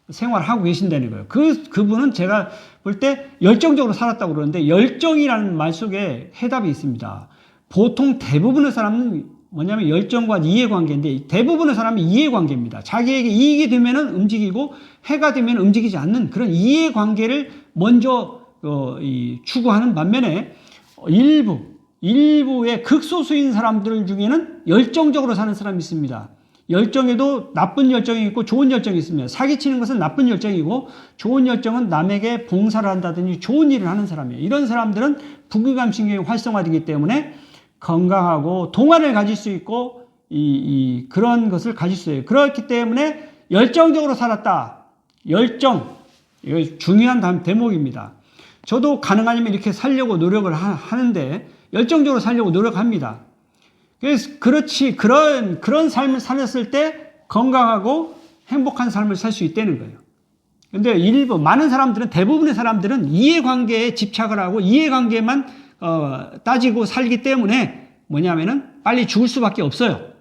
생활하고 계신다는 거예요. 그분은 제가 볼 때 열정적으로 살았다고 그러는데, 열정이라는 말 속에 해답이 있습니다. 보통 대부분의 사람은 뭐냐면 열정과 이해관계인데, 대부분의 사람이 이해관계입니다. 자기에게 이익이 되면은 움직이고 해가 되면 움직이지 않는 그런 이해관계를 먼저 추구하는 반면에 일부의 극소수인 사람들 중에는 열정적으로 사는 사람이 있습니다. 열정에도 나쁜 열정이 있고 좋은 열정이 있습니다. 사기치는 것은 나쁜 열정이고, 좋은 열정은 남에게 봉사를 한다든지 좋은 일을 하는 사람이에요. 이런 사람들은 부교감신경이 활성화되기 때문에 건강하고 동안을 가질 수 있고 그런 것을 가질 수 있어요. 그렇기 때문에 열정적으로 살았다. 열정, 이거 중요한 대목입니다. 저도 가능하면 이렇게 살려고 노력을 하는데, 열정적으로 살려고 노력합니다. 그래서 그런 삶을 살았을 때 건강하고 행복한 삶을 살 수 있다는 거예요. 근데 많은 사람들은, 대부분의 사람들은 이해관계에 집착을 하고 이해관계만 따지고 살기 때문에 뭐냐면은 빨리 죽을 수밖에 없어요.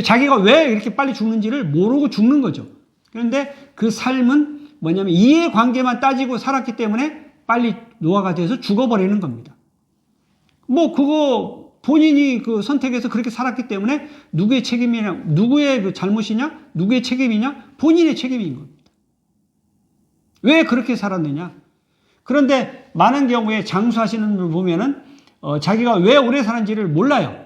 자기가 왜 이렇게 빨리 죽는지를 모르고 죽는 거죠. 그런데 그 삶은 뭐냐면 이해관계만 따지고 살았기 때문에 빨리 노화가 돼서 죽어버리는 겁니다. 그거 본인이 선택해서 그렇게 살았기 때문에 누구의 책임이냐, 누구의 잘못이냐, 누구의 책임이냐, 본인의 책임인 겁니다. 왜 그렇게 살았느냐? 그런데 많은 경우에 장수하시는 분을 보면은 자기가 왜 오래 사는지를 몰라요.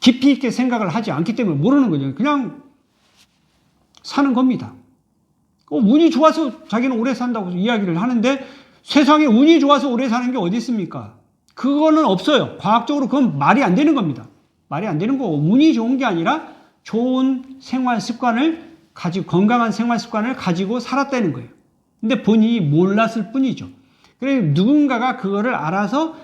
깊이 있게 생각을 하지 않기 때문에 모르는 거죠. 그냥 사는 겁니다. 운이 좋아서 자기는 오래 산다고 이야기를 하는데, 세상에 운이 좋아서 오래 사는 게 어디 있습니까? 그거는 없어요. 과학적으로 그건 말이 안 되는 겁니다. 말이 안 되는 거고, 운이 좋은 게 아니라 좋은 생활 습관을 가지고, 건강한 생활 습관을 가지고 살았다는 거예요. 근데 본인이 몰랐을 뿐이죠. 그래서 누군가가 그거를 알아서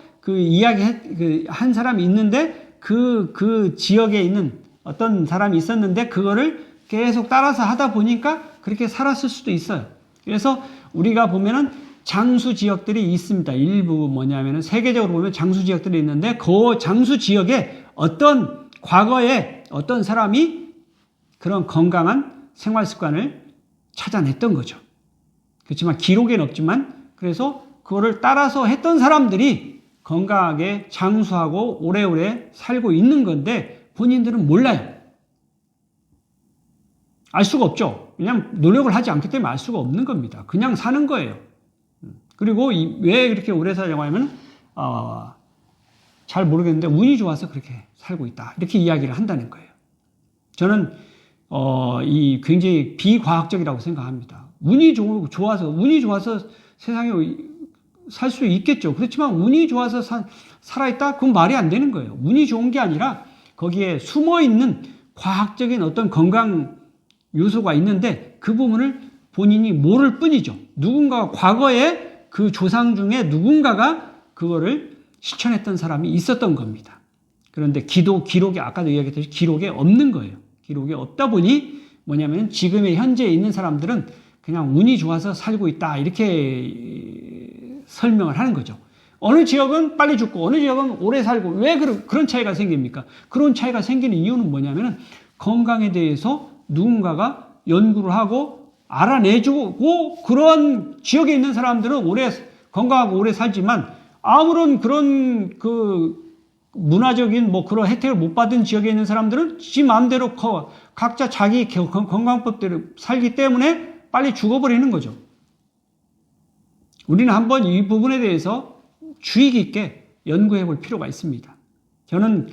한 사람이 있는데, 그 지역에 있는 어떤 사람이 있었는데, 그거를 계속 따라서 하다 보니까 그렇게 살았을 수도 있어요. 그래서 우리가 보면은 장수 지역들이 있습니다. 일부 뭐냐면은 세계적으로 보면 장수 지역들이 있는데, 그 장수 지역에 과거에 어떤 사람이 그런 건강한 생활 습관을 찾아냈던 거죠. 그렇지만 기록에는 없지만, 그래서 그거를 따라서 했던 사람들이 건강하게 장수하고 오래오래 살고 있는 건데, 본인들은 몰라요. 알 수가 없죠. 그냥 노력을 하지 않기 때문에 알 수가 없는 겁니다. 그냥 사는 거예요. 그리고 왜 이렇게 오래 살려고 하면 잘 모르겠는데 운이 좋아서 그렇게 살고 있다, 이렇게 이야기를 한다는 거예요. 저는 굉장히 비과학적이라고 생각합니다. 운이 좋아서 세상에 살 수 있겠죠. 그렇지만 운이 좋아서 살아있다? 그건 말이 안 되는 거예요. 운이 좋은 게 아니라 거기에 숨어있는 과학적인 어떤 건강 요소가 있는데, 그 부분을 본인이 모를 뿐이죠. 누군가가 과거에 그 조상 중에 누군가가 그거를 실천했던 사람이 있었던 겁니다. 그런데 기록에, 아까도 이야기했듯이 기록에 없는 거예요. 기록에 없다 보니 뭐냐면 지금의 현재에 있는 사람들은 그냥 운이 좋아서 살고 있다, 이렇게 설명을 하는 거죠. 어느 지역은 빨리 죽고 어느 지역은 오래 살고, 왜 그런 차이가 생깁니까? 그런 차이가 생기는 이유는 뭐냐면은 건강에 대해서 누군가가 연구를 하고 알아내주고, 그런 지역에 있는 사람들은 건강하고 오래 살지만, 아무런 그런 문화적인 그런 혜택을 못 받은 지역에 있는 사람들은 지 마음대로 각자 자기 건강법대로 살기 때문에 빨리 죽어버리는 거죠. 우리는 한번 이 부분에 대해서 주의 깊게 연구해 볼 필요가 있습니다. 저는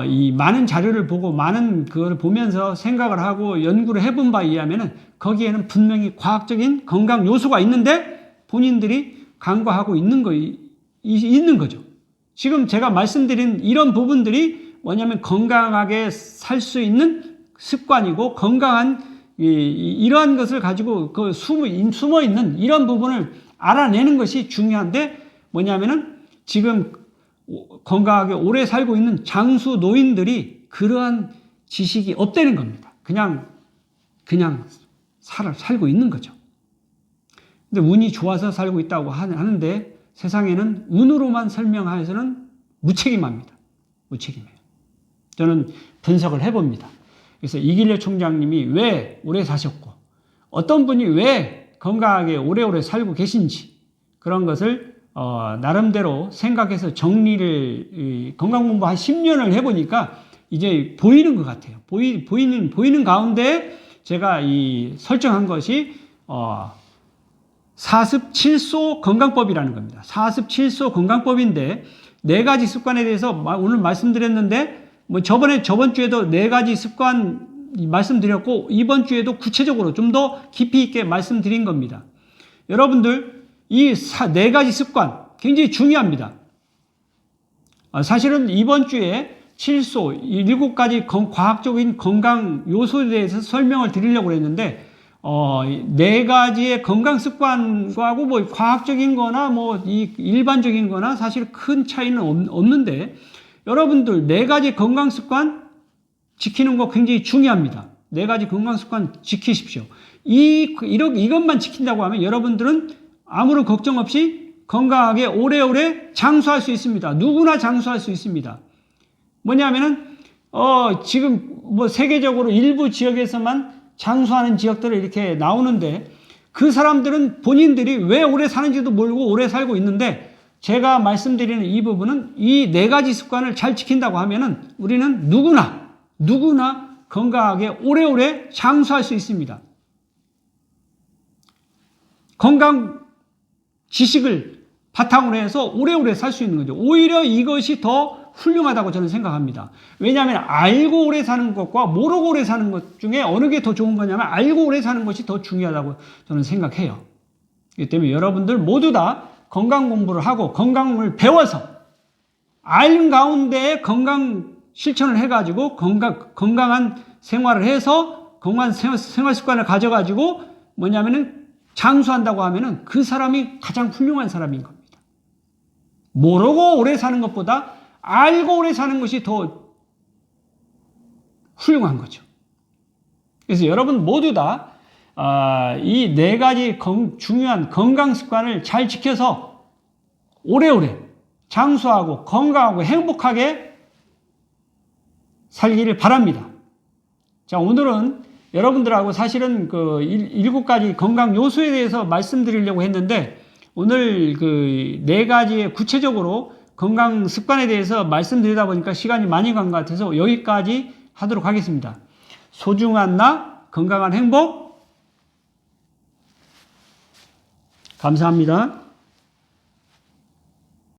이 많은 자료를 보고 많은 그걸 보면서 생각을 하고 연구를 해본 바에 의하면은 거기에는 분명히 과학적인 건강 요소가 있는데 본인들이 간과하고 있는 거죠. 지금 제가 말씀드린 이런 부분들이 뭐냐면 건강하게 살 수 있는 습관이고, 건강한 이러한 것을 가지고 숨어 있는 이런 부분을 알아내는 것이 중요한데, 뭐냐면은 지금 건강하게 오래 살고 있는 장수 노인들이 그러한 지식이 없다는 겁니다. 그냥 살고 있는 거죠. 근데 운이 좋아서 살고 있다고 하는데 세상에는 운으로만 설명하여서는 무책임합니다. 무책임해요. 저는 분석을 해봅니다. 그래서 이길래 총장님이 왜 오래 사셨고 어떤 분이 왜 건강하게 오래오래 살고 계신지 그런 것을 나름대로 생각해서 정리를 건강 공부 한 10년을 해보니까 이제 보이는 것 같아요. 보이는 가운데 제가 이 설정한 것이 47소 건강법이라는 겁니다. 47소 건강법인데 4가지 습관에 대해서 오늘 말씀드렸는데 뭐 저번 주에도 4가지 습관 말씀드렸고 이번 주에도 구체적으로 좀 더 깊이 있게 말씀드린 겁니다. 여러분들 이 4가지 습관 굉장히 중요합니다. 사실은 이번 주에 7소 7가지 과학적인 건강 요소에 대해서 설명을 드리려고 했는데 4가지의 건강 습관하고 뭐 과학적인 거나 뭐 일반적인 거나 사실 큰 차이는 없는데 여러분들 4가지 건강 습관 지키는 거 굉장히 중요합니다. 4가지 건강 습관 지키십시오. 이것만 지킨다고 하면 여러분들은 아무런 걱정 없이 건강하게 오래오래 장수할 수 있습니다. 누구나 장수할 수 있습니다. 뭐냐면은 지금 뭐 세계적으로 일부 지역에서만 장수하는 지역들을 이렇게 나오는데 그 사람들은 본인들이 왜 오래 사는지도 모르고 오래 살고 있는데 제가 말씀드리는 이 부분은 이 4가지 습관을 잘 지킨다고 하면은 우리는 누구나 건강하게 오래오래 장수할 수 있습니다. 건강 지식을 바탕으로 해서 오래오래 살 수 있는 거죠. 오히려 이것이 더 훌륭하다고 저는 생각합니다. 왜냐하면 알고 오래 사는 것과 모르고 오래 사는 것 중에 어느 게 더 좋은 거냐면 알고 오래 사는 것이 더 중요하다고 저는 생각해요. 그렇기 때문에 여러분들 모두 다 건강 공부를 하고 건강을 배워서 알 가운데 건강 실천을 해가지고 건강한 생활을 해서 건강한 생활 습관을 가져가지고 뭐냐면은 장수한다고 하면은 그 사람이 가장 훌륭한 사람인 겁니다. 모르고 오래 사는 것보다 알고 오래 사는 것이 더 훌륭한 거죠. 그래서 여러분 모두 다 이 4가지 중요한 건강 습관을 잘 지켜서 오래오래 장수하고 건강하고 행복하게 살기를 바랍니다. 자, 오늘은 여러분들하고 사실은 그 7가지 건강 요소에 대해서 말씀드리려고 했는데 오늘 그 4가지의 구체적으로 건강 습관에 대해서 말씀드리다 보니까 시간이 많이 간 것 같아서 여기까지 하도록 하겠습니다. 소중한 나, 건강한 행복. 감사합니다.